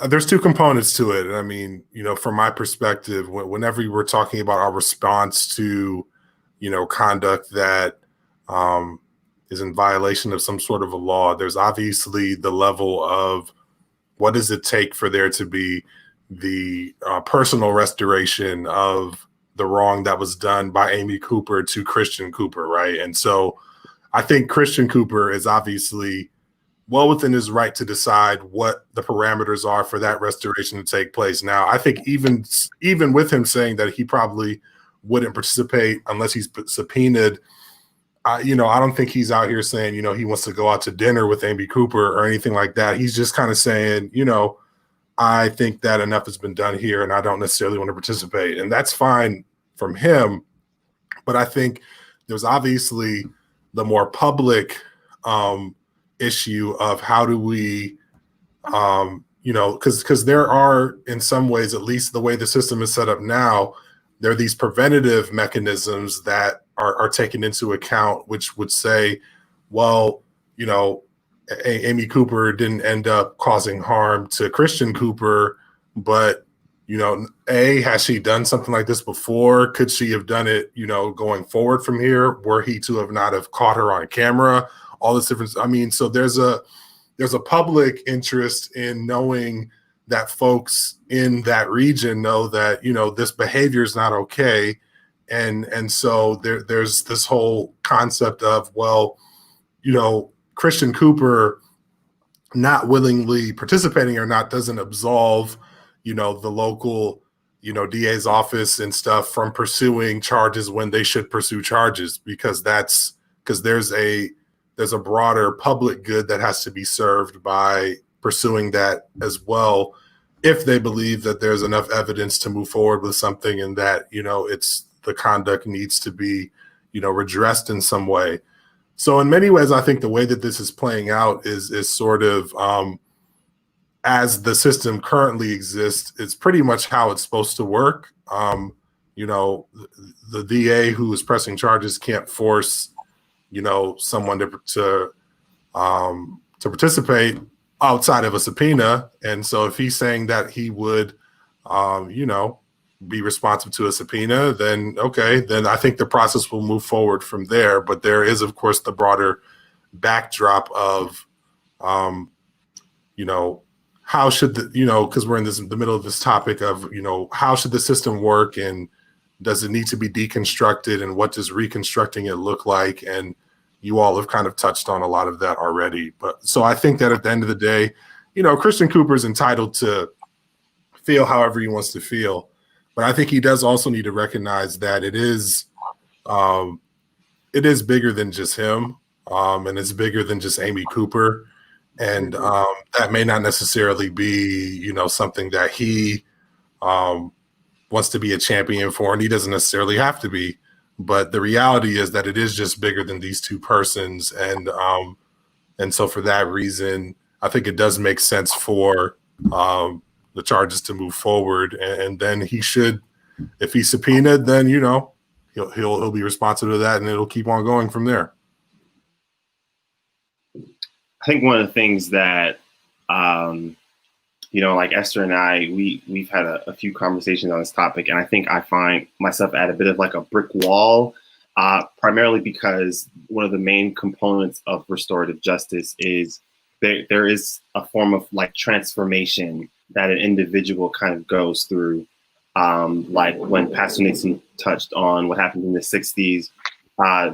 there's two components to it. I mean, from my perspective, whenever we're talking about our response to, conduct that is in violation of some sort of a law, there's obviously the level of what does it take for there to be the personal restoration of the wrong that was done by Amy Cooper to Christian Cooper, right? And so I think Christian Cooper is obviously well within his right to decide what the parameters are for that restoration to take place. Now, I think even with him saying that he probably wouldn't participate unless he's subpoenaed, I don't think he's out here saying, he wants to go out to dinner with Amy Cooper or anything like that. He's just kind of saying, I think that enough has been done here and I don't necessarily want to participate. And that's fine from him. But I think there's obviously the more public issue of how do we, because there are, in some ways, at least the way the system is set up now, there are these preventative mechanisms that are taken into account, which would say, well, Amy Cooper didn't end up causing harm to Christian Cooper, but has she done something like this before? Could she have done it, going forward from here? Were he to have not have caught her on camera? All this different. I mean, so there's a public interest in knowing that folks in that region know that, this behavior is not okay. And so there's this whole concept of, well, Christian Cooper not willingly participating or not doesn't absolve, the local, DA's office and stuff from pursuing charges when they should pursue charges, because there's a broader public good that has to be served by pursuing that as well, if they believe that there's enough evidence to move forward with something and that, it's the conduct needs to be, redressed in some way. So in many ways, I think the way that this is playing out is sort of as the system currently exists, it's pretty much how it's supposed to work. The DA who is pressing charges can't force, someone to participate outside of a subpoena. And so if he's saying that he would, be responsive to a subpoena, then okay, then I think the process will move forward from there. But there is, of course, the broader backdrop of, how should because we're in the middle of this topic of, how should the system work, and does it need to be deconstructed, and what does reconstructing it look like? And you all have kind of touched on a lot of that already. But so I think that at the end of the day, Christian Cooper is entitled to feel however he wants to feel. But I think he does also need to recognize that it is bigger than just him, and it's bigger than just Amy Cooper, and that may not necessarily be something that he wants to be a champion for, and he doesn't necessarily have to be. But the reality is that it is just bigger than these two persons, and so for that reason, I think it does make sense for the charges to move forward, and then he should, if he's subpoenaed, then he'll be responsive to that, and it'll keep on going from there. I think one of the things that like Esther and I, we've had a few conversations on this topic, and I think I find myself at a bit of like a brick wall, primarily because one of the main components of restorative justice is there is a form of like transformation that an individual kind of goes through. Like when Pastor Nixon touched on what happened in the 60s,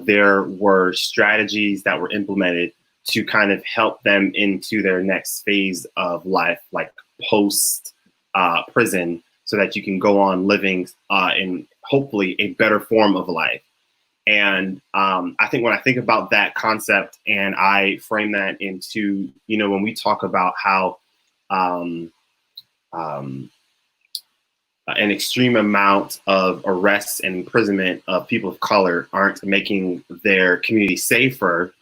there were strategies that were implemented to kind of help them into their next phase of life, like post prison, so that you can go on living in hopefully a better form of life. And I think when I think about that concept and I frame that into, when we talk about how an extreme amount of arrests and imprisonment of people of color aren't making their community safer,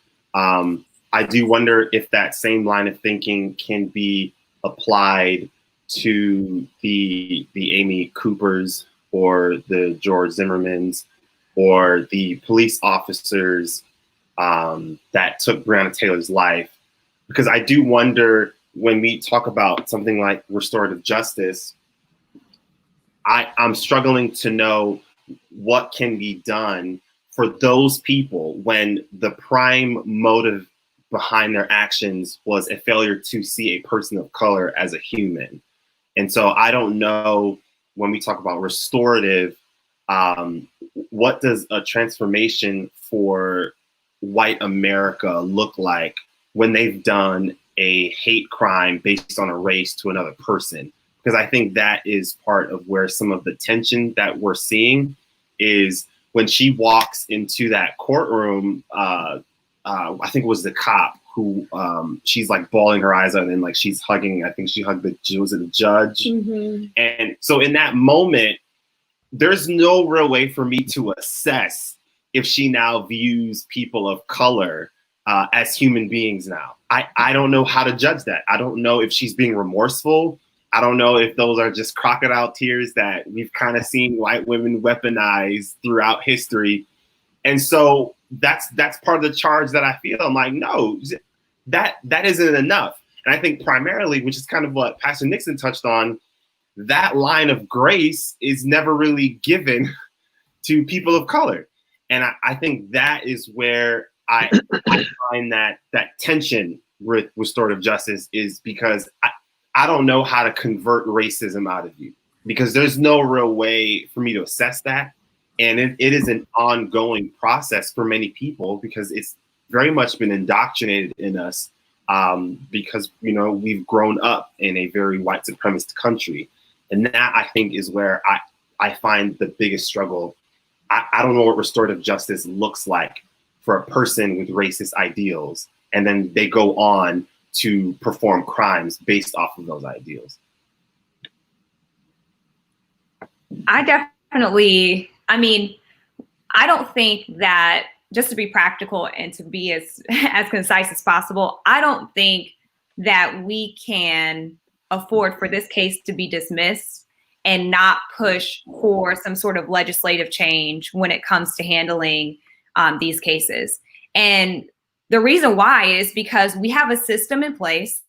I do wonder if that same line of thinking can be applied to the Amy Coopers or the George Zimmermans or the police officers that took Breonna Taylor's life. Because I do wonder, when we talk about something like restorative justice, I'm struggling to know what can be done for those people when the prime motive behind their actions was a failure to see a person of color as a human. And so I don't know, when we talk about restorative, what does a transformation for white America look like when they've done a hate crime based on a race to another person? Because I think that is part of where some of the tension that we're seeing is when she walks into that courtroom. I think it was the cop who she's like bawling her eyes out, and then like she's hugging. I think she hugged the judge. Mm-hmm. And so in that moment, there's no real way for me to assess if she now views people of color as human beings now. I don't know how to judge that. I don't know if she's being remorseful. I don't know if those are just crocodile tears that we've kind of seen white women weaponize throughout history. And so that's part of the charge that I feel. I'm like, no, that isn't enough. And I think primarily, which is kind of what Pastor Nixon touched on, that line of grace is never really given to people of color. And I think that is where I find that tension with restorative justice, is because I don't know how to convert racism out of you, because there's no real way for me to assess that. And it is an ongoing process for many people, because it's very much been indoctrinated in us, because, we've grown up in a very white supremacist country. And that, I think, is where I find the biggest struggle. I don't know what restorative justice looks like for a person with racist ideals, and then they go on to perform crimes based off of those ideals. I don't think that, just to be practical and to be as concise as possible, I don't think that we can afford for this case to be dismissed and not push for some sort of legislative change when it comes to handling these cases. And the reason why is because we have a system in place,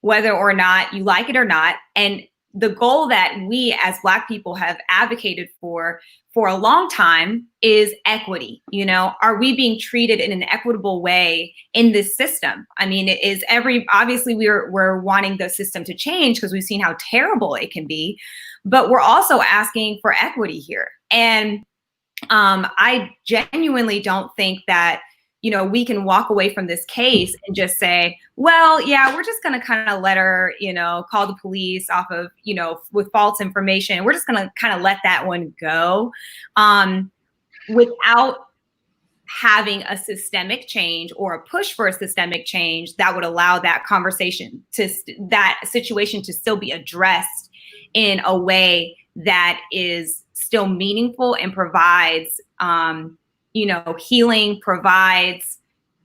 whether or not you like it or not. And the goal that we as Black people have advocated for a long time is equity. You know, are we being treated in an equitable way in this system? I mean, obviously we're wanting the system to change because we've seen how terrible it can be, but we're also asking for equity here. And I genuinely don't think that, you know, we can walk away from this case and just say, well, yeah, we're just going to kind of let her, you know, call the police off of, you know, with false information. We're just going to kind of let that one go without having a systemic change or a push for a systemic change that would allow that conversation that situation to still be addressed in a way that is still meaningful and provides, you know, healing, provides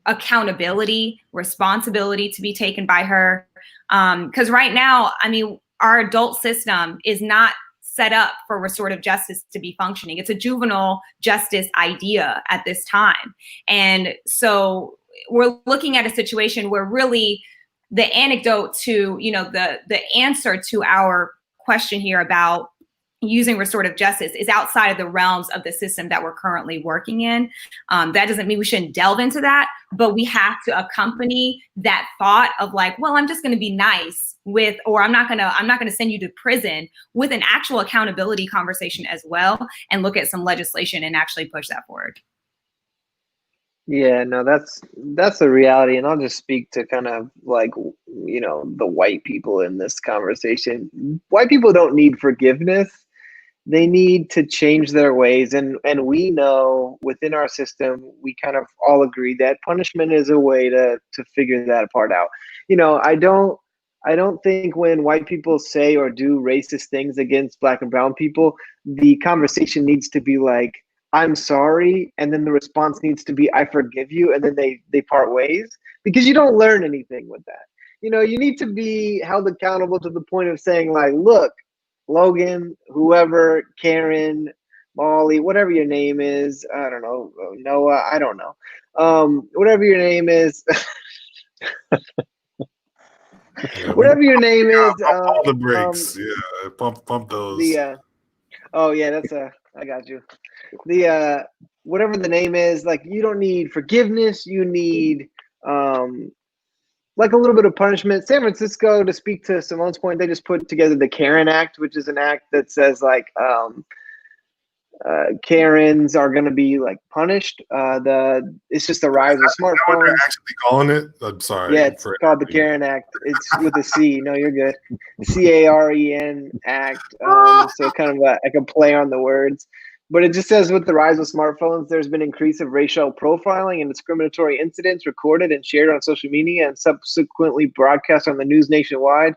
accountability, responsibility to be taken by her. Because right now, I mean, our adult system is not set up for restorative justice to be functioning. It's a juvenile justice idea at this time. And so we're looking at a situation where really the anecdote to, you know, the answer to our question here about using restorative justice is outside of the realms of the system that we're currently working in. That doesn't mean we shouldn't delve into that, but we have to accompany that thought of like, well, I'm just going to be nice with, or I'm not going to send you to prison, with an actual accountability conversation as well, and look at some legislation and actually push that forward. Yeah, no, that's a reality. And I'll just speak to kind of like, you know, the white people in this conversation. White people don't need forgiveness. They need to change their ways. And we know within our system, we kind of all agree that punishment is a way to figure that part out. You know, I don't think when white people say or do racist things against Black and brown people, the conversation needs to be like, I'm sorry, and then the response needs to be, I forgive you, and then they part ways, because you don't learn anything with that. You know, you need to be held accountable to the point of saying like, look, Logan, whoever, Karen, Molly, whatever your name is, I don't know, Noah, I don't know, whatever your name is, whatever your name is, all the brakes, yeah, pump those. Oh yeah, I got you. Whatever the name is, like, you don't need forgiveness, you need like a little bit of punishment. San Francisco, to speak to Simone's point, they just put together the Karen Act, which is an act that says like Karens are going to be like punished. It's just the rise of smartphones. What they're actually calling it? I'm sorry. Yeah, it's called the Karen Act. It's with a C. No, you're good. CAREN Act. So kind of like a play on the words. But it just says, with the rise of smartphones, there's been increase of racial profiling and discriminatory incidents recorded and shared on social media and subsequently broadcast on the news nationwide.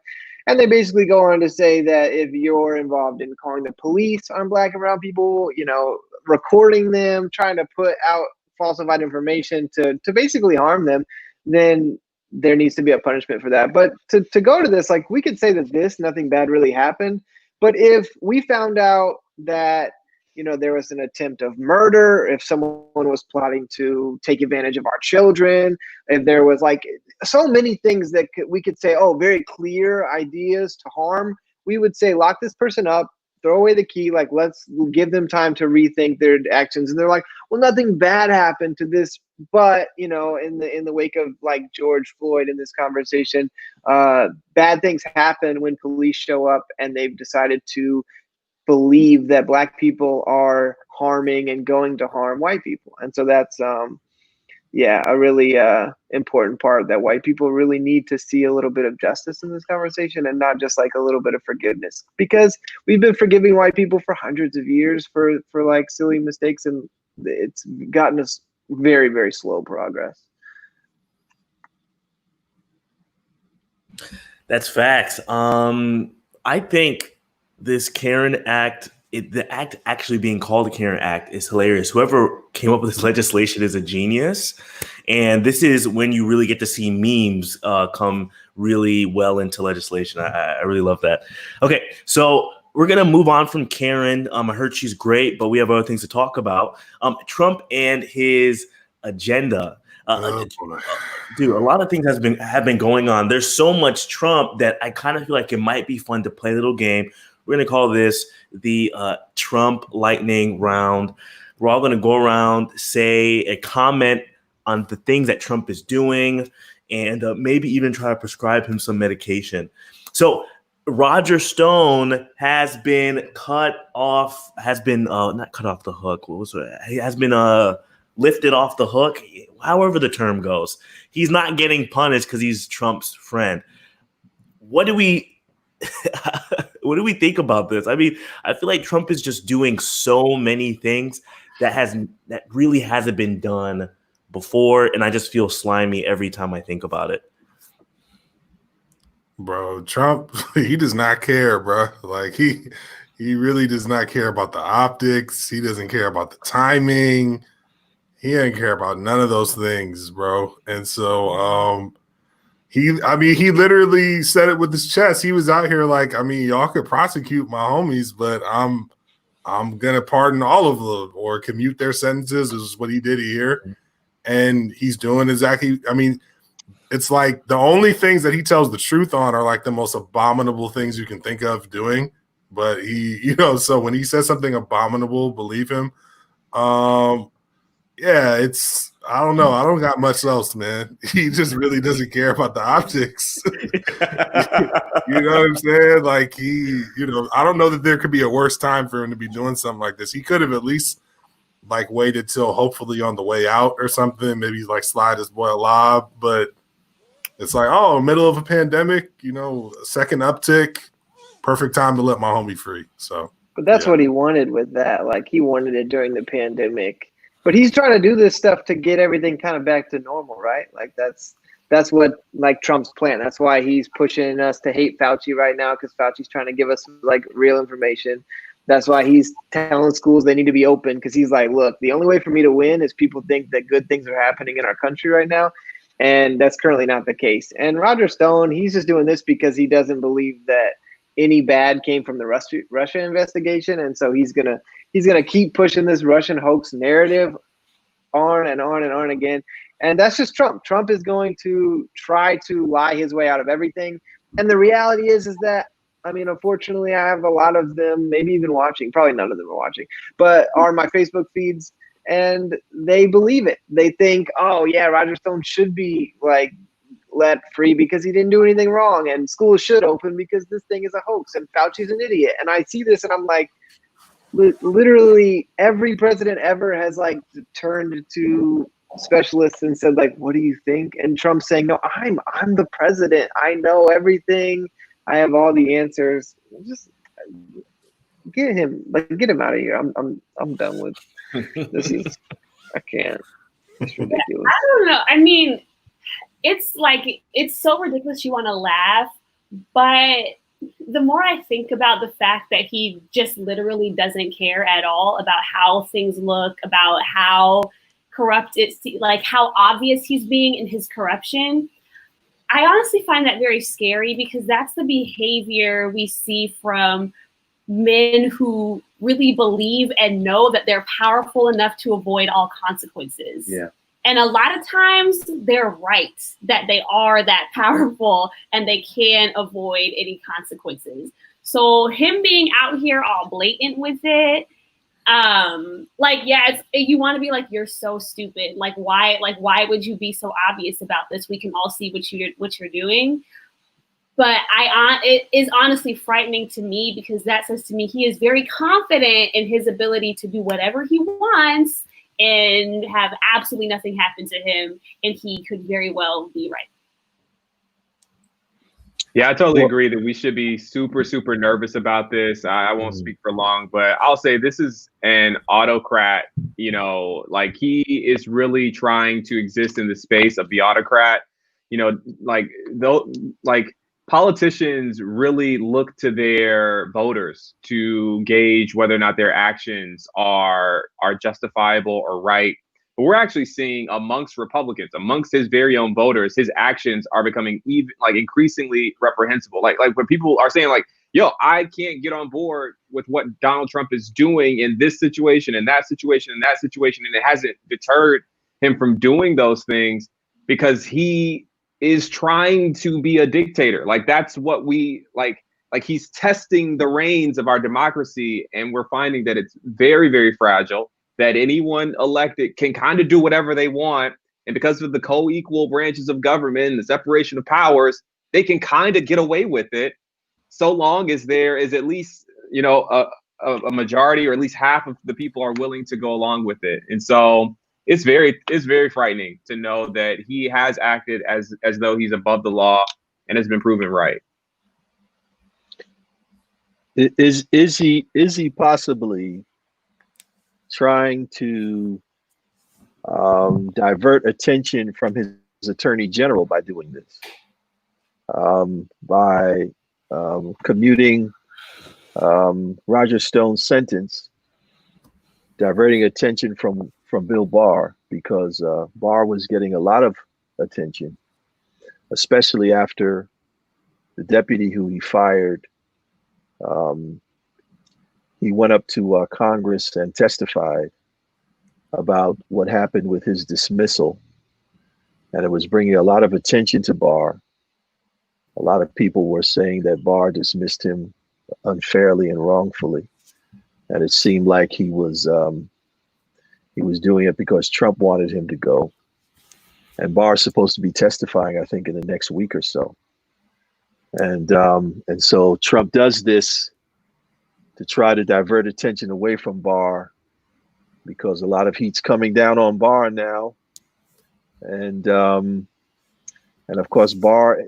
And they basically go on to say that if you're involved in calling the police on Black and brown people, you know, recording them, trying to put out falsified information to basically harm them, then there needs to be a punishment for that. But to go to this, like, we could say that nothing bad really happened. But if we found out that, you know, there was an attempt of murder, if someone was plotting to take advantage of our children, if there was like so many things that we could say, oh, very clear ideas to harm, we would say, lock this person up, throw away the key, like, let's give them time to rethink their actions. And they're like, well, nothing bad happened to this, but, you know, in the wake of like George Floyd in this conversation, bad things happen when police show up and they've decided to believe that Black people are harming and going to harm white people. And so that's a really important part, that white people really need to see a little bit of justice in this conversation, and not just like a little bit of forgiveness, because we've been forgiving white people for hundreds of years for like silly mistakes, and it's gotten us very, very slow progress. That's facts. I think this Karen Act, the act actually being called the Karen Act, is hilarious. Whoever came up with this legislation is a genius. And this is when you really get to see memes come really well into legislation. I really love that. Okay, so we're going to move on from Karen. I heard she's great, but we have other things to talk about. Trump and his agenda. Dude, a lot of things have been going on. There's so much Trump that I kind of feel like it might be fun to play a little game. We're going to call this the Trump lightning round. We're all going to go around, say a comment on the things that Trump is doing, and maybe even try to prescribe him some medication. So Roger Stone has been not cut off the hook. What was it? He has been lifted off the hook, however the term goes. He's not getting punished because he's Trump's friend. What do we think about this? I mean, I feel like Trump is just doing so many things that really hasn't been done before, and I just feel slimy every time I think about it. Bro, Trump, he does not care, bro. Like he really does not care about the optics. He doesn't care about the timing. He doesn't care about none of those things, bro. And so he literally said it with his chest. He was out here like, I mean, y'all could prosecute my homies, but I'm gonna pardon all of them or commute their sentences. This is what he did here. And he's doing exactly, I mean, it's like the only things that he tells the truth on are like the most abominable things you can think of doing. But he, so when he says something abominable, believe him. Yeah, I don't know. I don't got much else, man. He just really doesn't care about the optics. You know what I'm saying? Like I don't know that there could be a worse time for him to be doing something like this. He could have at least like waited till hopefully on the way out or something, maybe like slide his boy a lob, but it's like, oh, middle of a pandemic, second uptick, perfect time to let my homie free. So, but that's what he wanted with that. Like he wanted it during the pandemic, but he's trying to do this stuff to get everything kind of back to normal, right? Like that's what like Trump's plan. That's why he's pushing us to hate Fauci right now, because Fauci's trying to give us like real information. That's why he's telling schools they need to be open, because he's like, look, the only way for me to win is people think that good things are happening in our country right now. And that's currently not the case. And Roger Stone, he's just doing this because he doesn't believe that any bad came from the Russia investigation. And so he's gonna keep pushing this Russian hoax narrative on and on and on again. And that's just Trump. Trump is going to try to lie his way out of everything. And the reality is that, I mean, unfortunately, I have a lot of them, maybe even watching, probably none of them are watching, but are my Facebook feeds. And they believe it. They think, oh, yeah, Roger Stone should be like let free because he didn't do anything wrong. And schools should open because this thing is a hoax and Fauci's an idiot. And I see this and I'm like, literally every president ever has like turned to specialists and said, like, what do you think? And Trump saying, no, I'm the president. I know everything. I have all the answers. Just get him out of here. I'm done with this. I can't. It's ridiculous. I don't know. I mean, it's like, it's so ridiculous you want to laugh, but the more I think about the fact that he just literally doesn't care at all about how things look, about how corrupt it's like how obvious he's being in his corruption, I honestly find that very scary, because that's the behavior we see from men who really believe and know that they're powerful enough to avoid all consequences. Yeah. And a lot of times they're right that they are that powerful and they can avoid any consequences. So him being out here all blatant with it, you want to be like, you're so stupid. Like, why would you be so obvious about this? We can all see what you're doing. But it is honestly frightening to me, because that says to me he is very confident in his ability to do whatever he wants and have absolutely nothing happen to him, and he could very well be right. Yeah, I totally agree that we should be super, super nervous about this. I won't speak for long, but I'll say this is an autocrat. Like he is really trying to exist in the space of the autocrat. Politicians really look to their voters to gauge whether or not their actions are justifiable or right. But we're actually seeing amongst Republicans, amongst his very own voters, his actions are becoming even increasingly reprehensible. Like when people are saying like, yo, I can't get on board with what Donald Trump is doing in this situation and that situation and that situation, and it hasn't deterred him from doing those things because he is trying to be a dictator. Like that's what we like he's testing the reins of our democracy, and we're finding that it's very, very fragile, that anyone elected can kind of do whatever they want. And because of the co-equal branches of government and the separation of powers, they can kind of get away with it so long as there is at least, you know, a majority or at least half of the people are willing to go along with it. And so it's very frightening to know that he has acted as though he's above the law and has been proven right. Is he possibly trying to divert attention from his attorney general by doing this? By commuting Roger Stone's sentence, diverting attention from Bill Barr, because Barr was getting a lot of attention, especially after the deputy who he fired. He went up to Congress and testified about what happened with his dismissal, and it was bringing a lot of attention to Barr. A lot of people were saying that Barr dismissed him unfairly and wrongfully, and it seemed like he was doing it because Trump wanted him to go. And Barr's supposed to be testifying, I think, in the next week or so. And so Trump does this to try to divert attention away from Barr, because a lot of heat's coming down on Barr now. And of course, Barr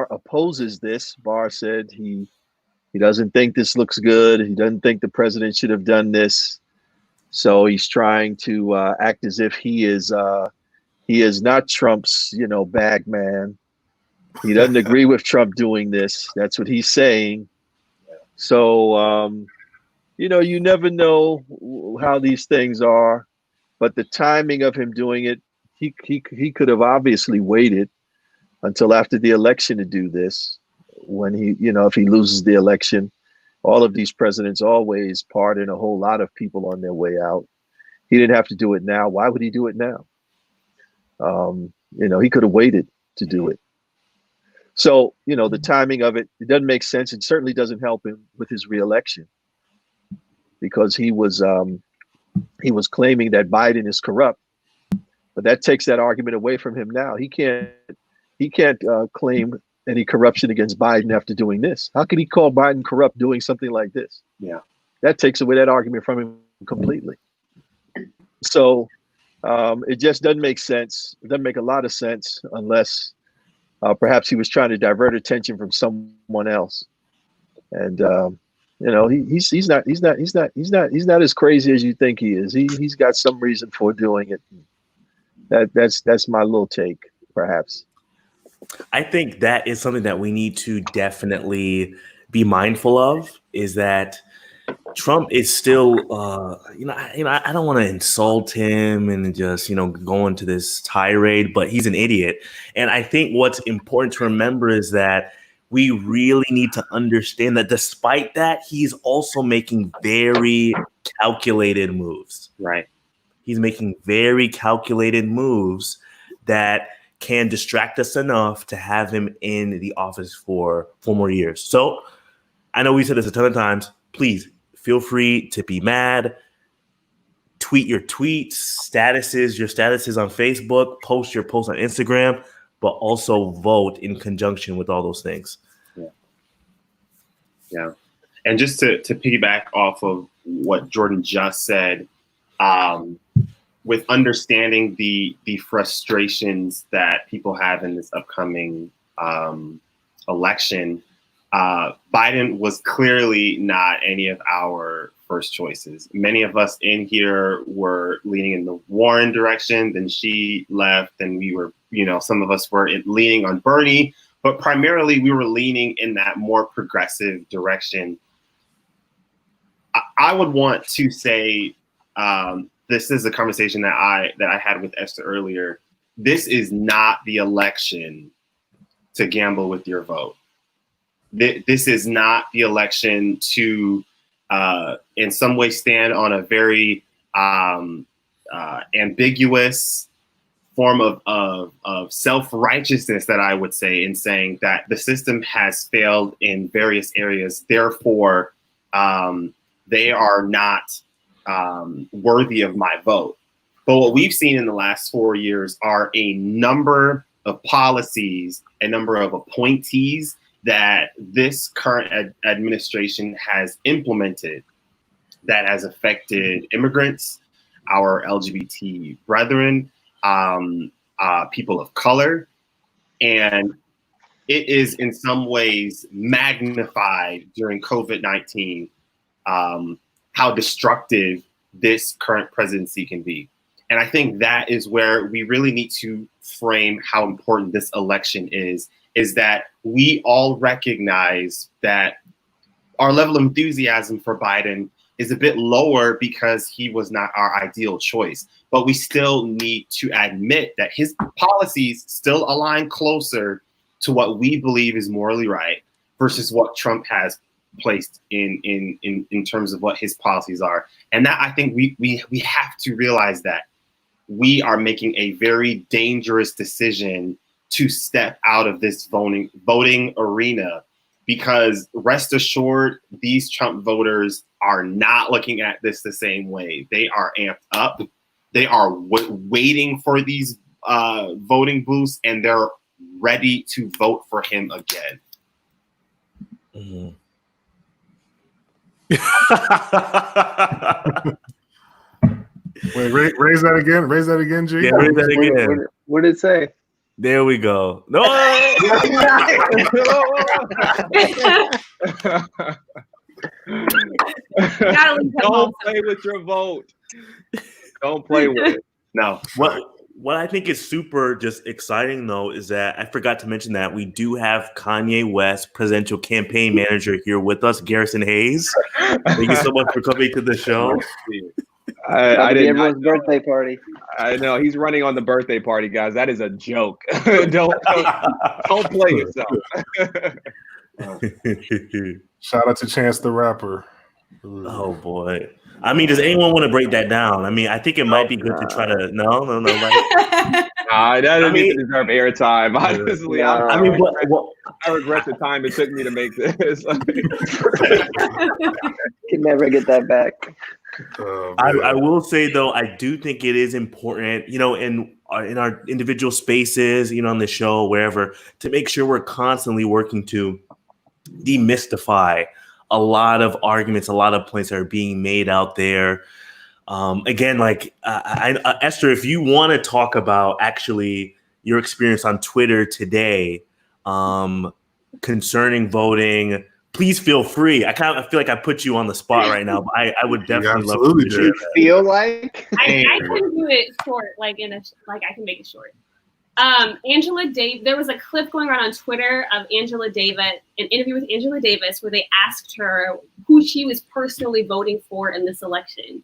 opposes this. Barr said he doesn't think this looks good. He doesn't think the president should have done this. So he's trying to act as if he is not Trump's, bag man. He doesn't agree with Trump doing this. That's what he's saying. So, you never know how these things are, but the timing of him doing it, he could have obviously waited until after the election to do this. When if he loses the election, all of these presidents always pardon a whole lot of people on their way out. He didn't have to do it now. Why would he do it now? He could have waited to do it. So, the timing of it doesn't make sense. It certainly doesn't help him with his reelection, because he was claiming that Biden is corrupt, but that takes that argument away from him now. He can't claim any corruption against Biden after doing this. How could he call Biden corrupt doing something like this? Yeah, that takes away that argument from him completely. So it just doesn't make sense. It doesn't make a lot of sense unless perhaps he was trying to divert attention from someone else. And he's not as crazy as you think he is. He's got some reason for doing it. That's my little take, perhaps. I think that is something that we need to definitely be mindful of, is that Trump is still, I don't want to insult him and just, go into this tirade, but he's an idiot. And I think what's important to remember is that we really need to understand that despite that, he's also making very calculated moves. Right. He's making very calculated moves that can distract us enough to have him in the office for 4 more years. So I know we said this a ton of times. Please feel free to be mad. Tweet your tweets, your statuses on Facebook, post your posts on Instagram, but also vote in conjunction with all those things. Yeah. And just to piggyback off of what Jordan just said, with understanding the frustrations that people have in this upcoming election, Biden was clearly not any of our first choices. Many of us in here were leaning in the Warren direction, then she left, and we were, some of us were leaning on Bernie, but primarily we were leaning in that more progressive direction. I would want to say, this is a conversation that I had with Esther earlier. This is not the election to gamble with your vote. This is not the election to, in some way, stand on a very ambiguous form of self-righteousness that I would say, in saying that the system has failed in various areas. Therefore, they are not worthy of my vote. But what we've seen in the last 4 years are a number of policies, a number of appointees that this current administration has implemented that has affected immigrants, our LGBT brethren, people of color. And it is in some ways magnified during COVID-19 how destructive this current presidency can be. And I think that is where we really need to frame how important this election is that we all recognize that our level of enthusiasm for Biden is a bit lower because he was not our ideal choice. But we still need to admit that his policies still align closer to what we believe is morally right versus what Trump has placed in terms of what his policies are. And that, I think we have to realize that we are making a very dangerous decision to step out of this voting arena, because rest assured, these Trump voters are not looking at this the same way. They are amped up. They are waiting for these voting booths, and they're ready to vote for him again. Mm-hmm. Wait, raise that again. Raise that again, G. Yeah, raise that again. What did it say? There we go. No. Don't play with your vote. Don't play with it. No. What I think is super just exciting, though, is that I forgot to mention that we do have Kanye West, presidential campaign manager, here with us, Garrison Hayes. Thank you so much for coming to the show. I didn't. Everyone's birthday party. I know he's running on the birthday party, guys. That is a joke. don't play yourself. Shout out to Chance the Rapper. Oh boy. I mean, does anyone want to break that down? I mean, I think it might be good to try to. No. That doesn't even deserve airtime. Honestly, I regret the time it took me to make this. Can never get that back. I will say, though, I do think it is important, in our individual spaces, on the show, wherever, to make sure we're constantly working to demystify a lot of arguments, a lot of points that are being made out there. Again, Esther, if you want to talk about actually your experience on Twitter today concerning voting, please feel free. I feel like I put you on the spot right now, but I would definitely love to share that. Feel like I can do it short, I can make it short. Angela Davis, there was a clip going around on Twitter of Angela Davis, an interview with Angela Davis, where they asked her who she was personally voting for in this election.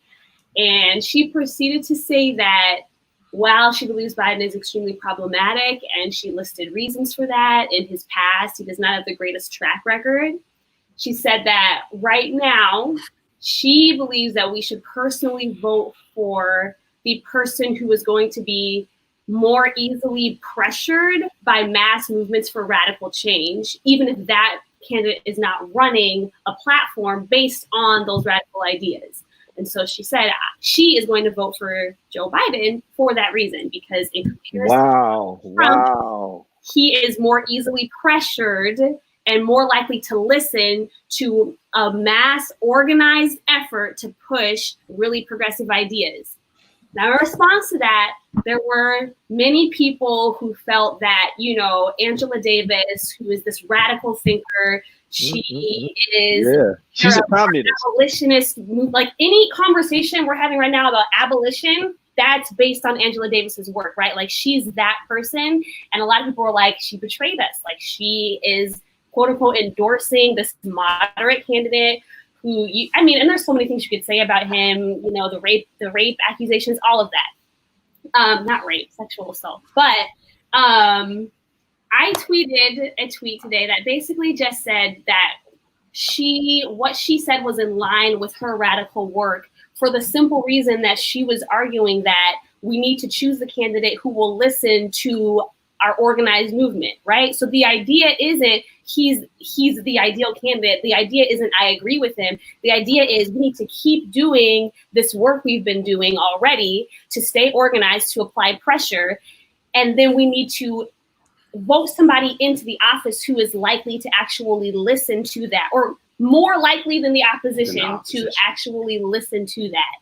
And she proceeded to say that while she believes Biden is extremely problematic, and she listed reasons for that, in his past, he does not have the greatest track record. She said that right now, she believes that we should personally vote for the person who is going to be more easily pressured by mass movements for radical change, even if that candidate is not running a platform based on those radical ideas. And so she said she is going to vote for Joe Biden for that reason, because in comparison to Trump, he is more easily pressured and more likely to listen to a mass organized effort to push really progressive ideas. Now, in response to that, there were many people who felt that, Angela Davis, who is this radical thinker, she is she's a communist. Abolitionist. Like any conversation we're having right now about abolition, that's based on Angela Davis's work, right? Like, she's that person. And a lot of people are like, she betrayed us. Like, she is, quote unquote, endorsing this moderate candidate who, and there's so many things you could say about him, the rape accusations, all of that. Not rape, sexual assault. But I tweeted a tweet today that basically just said that what she said was in line with her radical work for the simple reason that she was arguing that we need to choose the candidate who will listen to our organized movement, right? So the idea isn't he's the ideal candidate. The idea isn't I agree with him. The idea is we need to keep doing this work we've been doing already to stay organized, to apply pressure. And then we need to vote somebody into the office who is likely to actually listen to that, or more likely than the opposition to actually listen to that.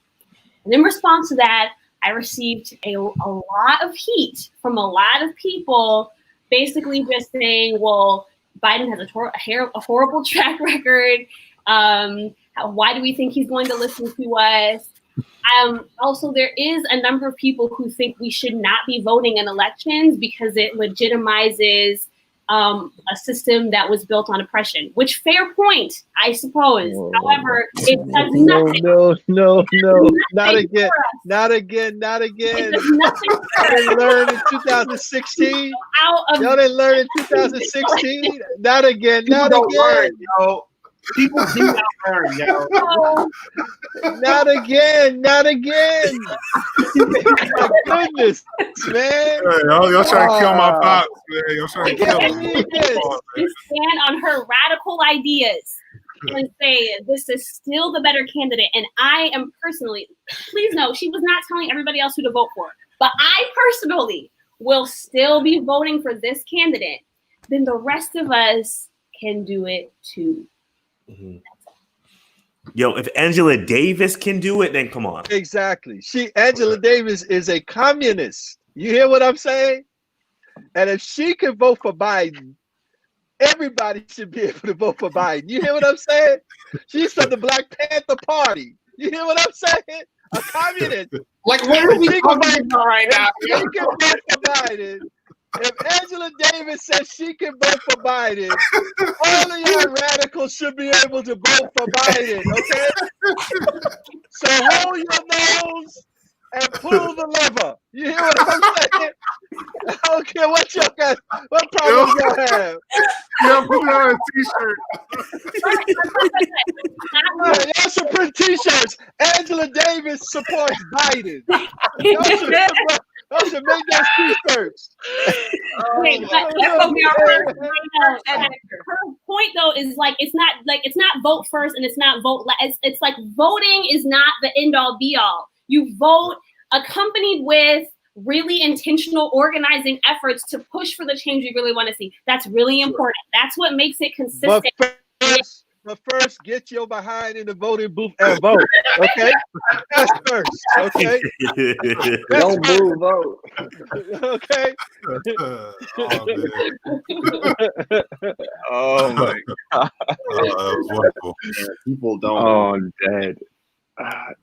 And in response to that, I received a lot of heat from a lot of people, basically just saying, well, Biden has a horrible track record. Why do we think he's going to listen to us? Also, there is a number of people who think we should not be voting in elections because it legitimizes a system that was built on oppression, which fair point, I suppose. Whoa. However, it does nothing. No, not again. Not again. It does nothing. Y'all didn't learn in 2016. Y'all didn't learn in 2016. Not again. Not again. People do not learn, yo. Not again. Not again. My goodness, man. Y'all trying to kill my pops, man. Y'all trying to kill him. You stand on her radical ideas and say this is still the better candidate. And I am personally, please know, she was not telling everybody else who to vote for. But I personally will still be voting for this candidate. Then the rest of us can do it too. Mm-hmm. Yo, if Angela Davis can do it, then come on. Exactly. Angela Davis is a communist. You hear what I'm saying? And if she can vote for Biden, everybody should be able to vote for Biden. You hear what I'm saying? She's from the Black Panther Party. You hear what I'm saying? A communist. Like, what are we talking about right now? She can vote for Biden. If Angela Davis says she can vote for Biden, all of y'all radicals should be able to vote for Biden, okay? So hold your nose and pull the lever. You hear what I'm saying? I don't care what y'all got, what problems y'all have. Yo, put it on a t-shirt. Y'all should print t-shirts. Angela Davis supports Biden. Y'all should make those t-shirts. Wait, but her point though is like it's not vote first and it's not vote last. It's like voting is not the end all be all. You vote accompanied with really intentional organizing efforts to push for the change you really want to see. That's really important. That's what makes it consistent. But first, get your behind in the voting booth and vote. Okay? That's first. Okay? Don't move, vote. Okay? Oh my God. Wonderful. People don't. Oh, I'm dead.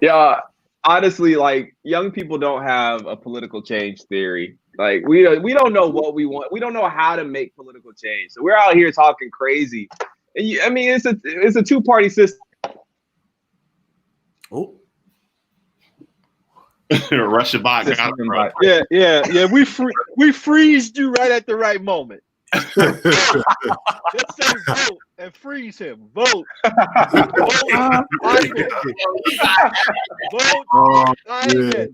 Yeah, honestly, like young people don't have a political change theory. Like we don't know what we want. We don't know how to make political change. So we're out here talking crazy. I mean, it's a two-party system. Oh, Russia bot. Yeah. We freezed you right at the right moment. Just say vote and freeze him. Vote. Vote Biden. Vote Biden.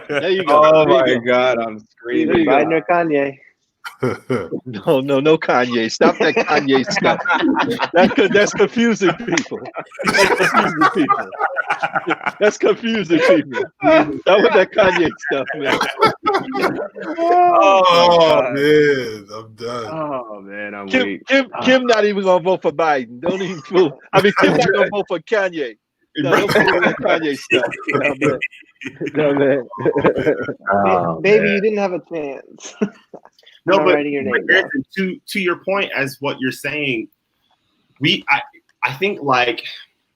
There you go. Oh my God, I'm screaming. Biden or Kanye? No Kanye. Stop that Kanye stuff. That's confusing people. That's confusing people. Stop with that Kanye stuff, man. Oh man, I'm done. Oh man, I'm Kim, weak. Kim not even gonna vote for Biden. Don't even fool. I mean, Kim not gonna vote for Kanye. No, don't vote for that Kanye stuff. No, man. Oh, Baby, man. you didn't have a chance. No, but writing your name down. to your point, as what you're saying, I think like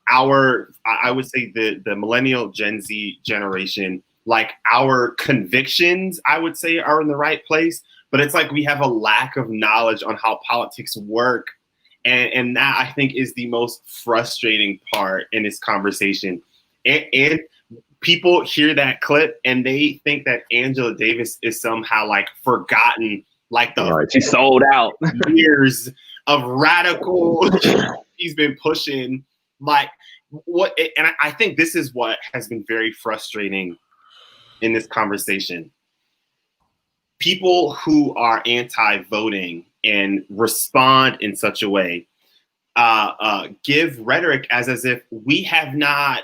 I would say the millennial Gen Z generation, like our convictions, I would say, are in the right place, but it's like we have a lack of knowledge on how politics work. And that I think is the most frustrating part in this conversation. And people hear that clip and they think that Angela Davis is somehow like forgotten, like the She sold out. years of radical she's been pushing. Like I think this is what has been very frustrating in this conversation. People who are anti-voting and respond in such a way give rhetoric as if we have not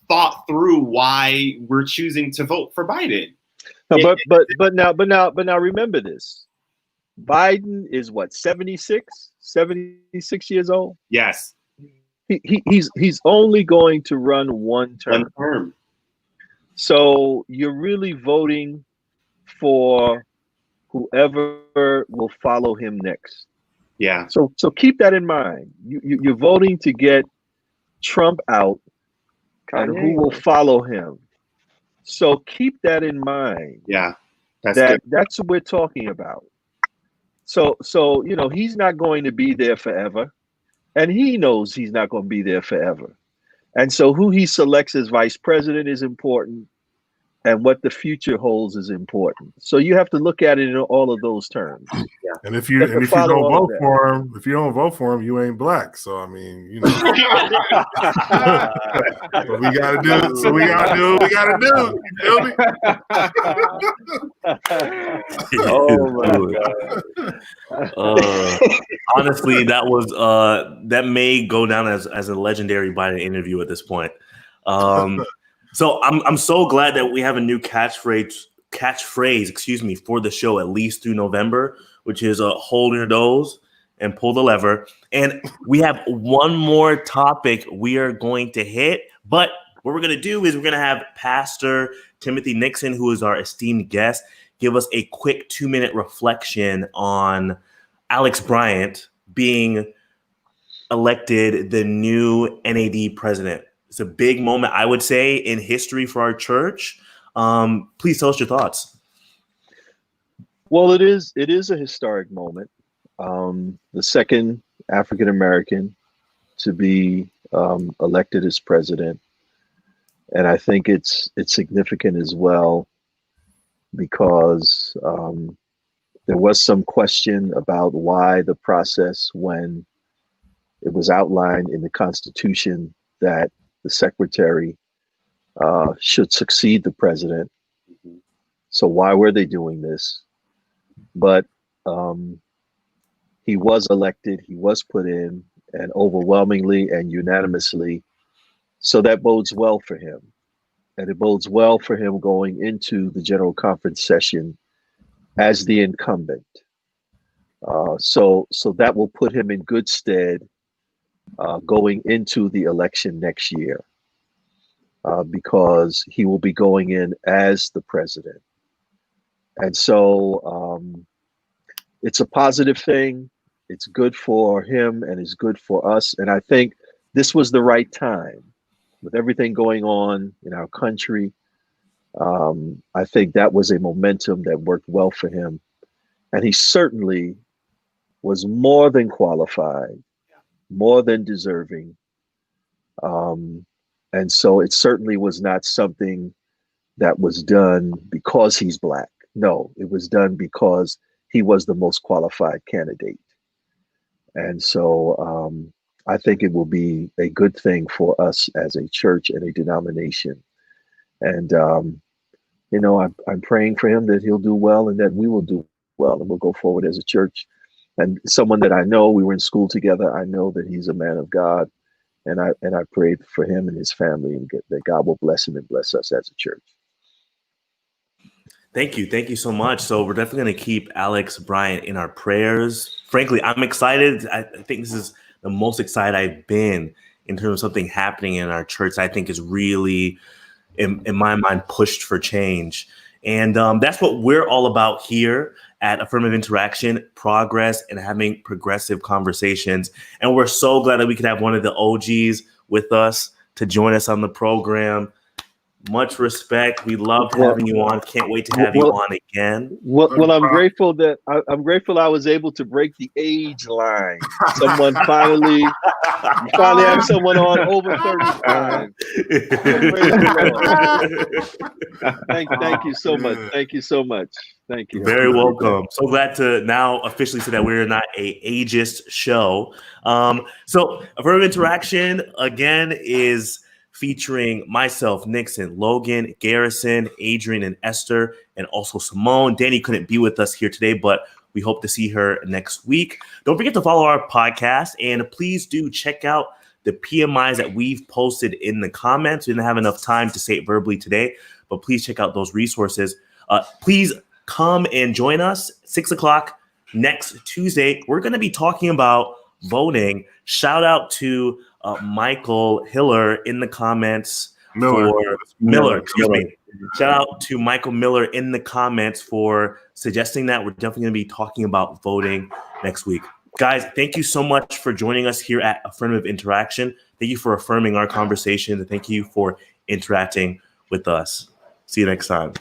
thought through why we're choosing to vote for Biden. No, but now remember this. Biden is what, 76 years old? Yes. He's only going to run one term. One term. So you're really voting for whoever will follow him next. Yeah. So keep that in mind. You're voting to get Trump out, and who will follow him. So keep that in mind. Yeah. That's what we're talking about. So he's not going to be there forever, and he knows he's not going to be there forever. And so who he selects as vice president is important, and what the future holds is important. So you have to look at it in all of those terms. Yeah. And if you don't vote for him, you ain't black. So I mean, so we gotta do what we gotta do. You feel me? Oh my God. Honestly, that may go down as a legendary Biden interview at this point. So I'm so glad that we have a new catchphrase, for the show, at least through November, which is hold your nose and pull the lever. And we have one more topic we are going to hit, but what we're going to do is we're going to have Pastor Timothy Nixon, who is our esteemed guest, give us a quick 2-minute reflection on Alex Bryant being elected the new NAD president. It's a big moment, I would say, in history for our church. Please tell us your thoughts. Well, it is a historic moment. The second African American to be elected as president, and I think it's significant as well because there was some question about why the process, when it was outlined in the Constitution that the secretary should succeed the president. So why were they doing this? But he was elected, he was put in, and overwhelmingly and unanimously. So that bodes well for him. And it bodes well for him going into the General Conference session as the incumbent. So that will put him in good stead going into the election next year, because he will be going in as the president. And so it's a positive thing. It's good for him and it's good for us. And I think this was the right time with everything going on in our country. I think that was a momentum that worked well for him. And he certainly was more than qualified, more than deserving. And so it certainly was not something that was done because he's black. No, it was done because he was the most qualified candidate. And so I think it will be a good thing for us as a church and a denomination. And, I'm praying for him that he'll do well and that we will do well and we'll go forward as a church. And someone that I know, we were in school together, I know that he's a man of God. And I prayed for him and his family, and that God will bless him and bless us as a church. Thank you. Thank you so much. So we're definitely going to keep Alex Bryant in our prayers. Frankly, I'm excited. I think this is the most excited I've been in terms of something happening in our church. I think is really, in my mind, pushed for change. And that's what we're all about here at Affirmative Interaction, progress and having progressive conversations. And we're so glad that we could have one of the OGs with us to join us on the program. Much respect. We loved having you on. Can't wait to have you on again. Well, I'm grateful that I was able to break the age line. Someone finally have someone on over 35. Thank you so much. Thank you so much. Thank you. Very welcome. So glad to now officially say that we're not a ageist show. So Affirmative Interaction again is featuring myself, Nixon, Logan, Garrison, Adrian, and Esther, and also Simone. Danny couldn't be with us here today, but we hope to see her next week. Don't forget to follow our podcast, and please do check out the PMIs that we've posted in the comments. We didn't have enough time to say it verbally today, but please check out those resources. Please come and join us 6 o'clock next Tuesday. We're going to be talking about voting. Shout out to Michael Hiller in the comments Miller. Excuse me. Shout out to Michael Miller in the comments for suggesting that. We're definitely going to be talking about voting next week. Guys, thank you so much for joining us here at Affirmative Interaction. Thank you for affirming our conversation, and thank you for interacting with us. See you next time.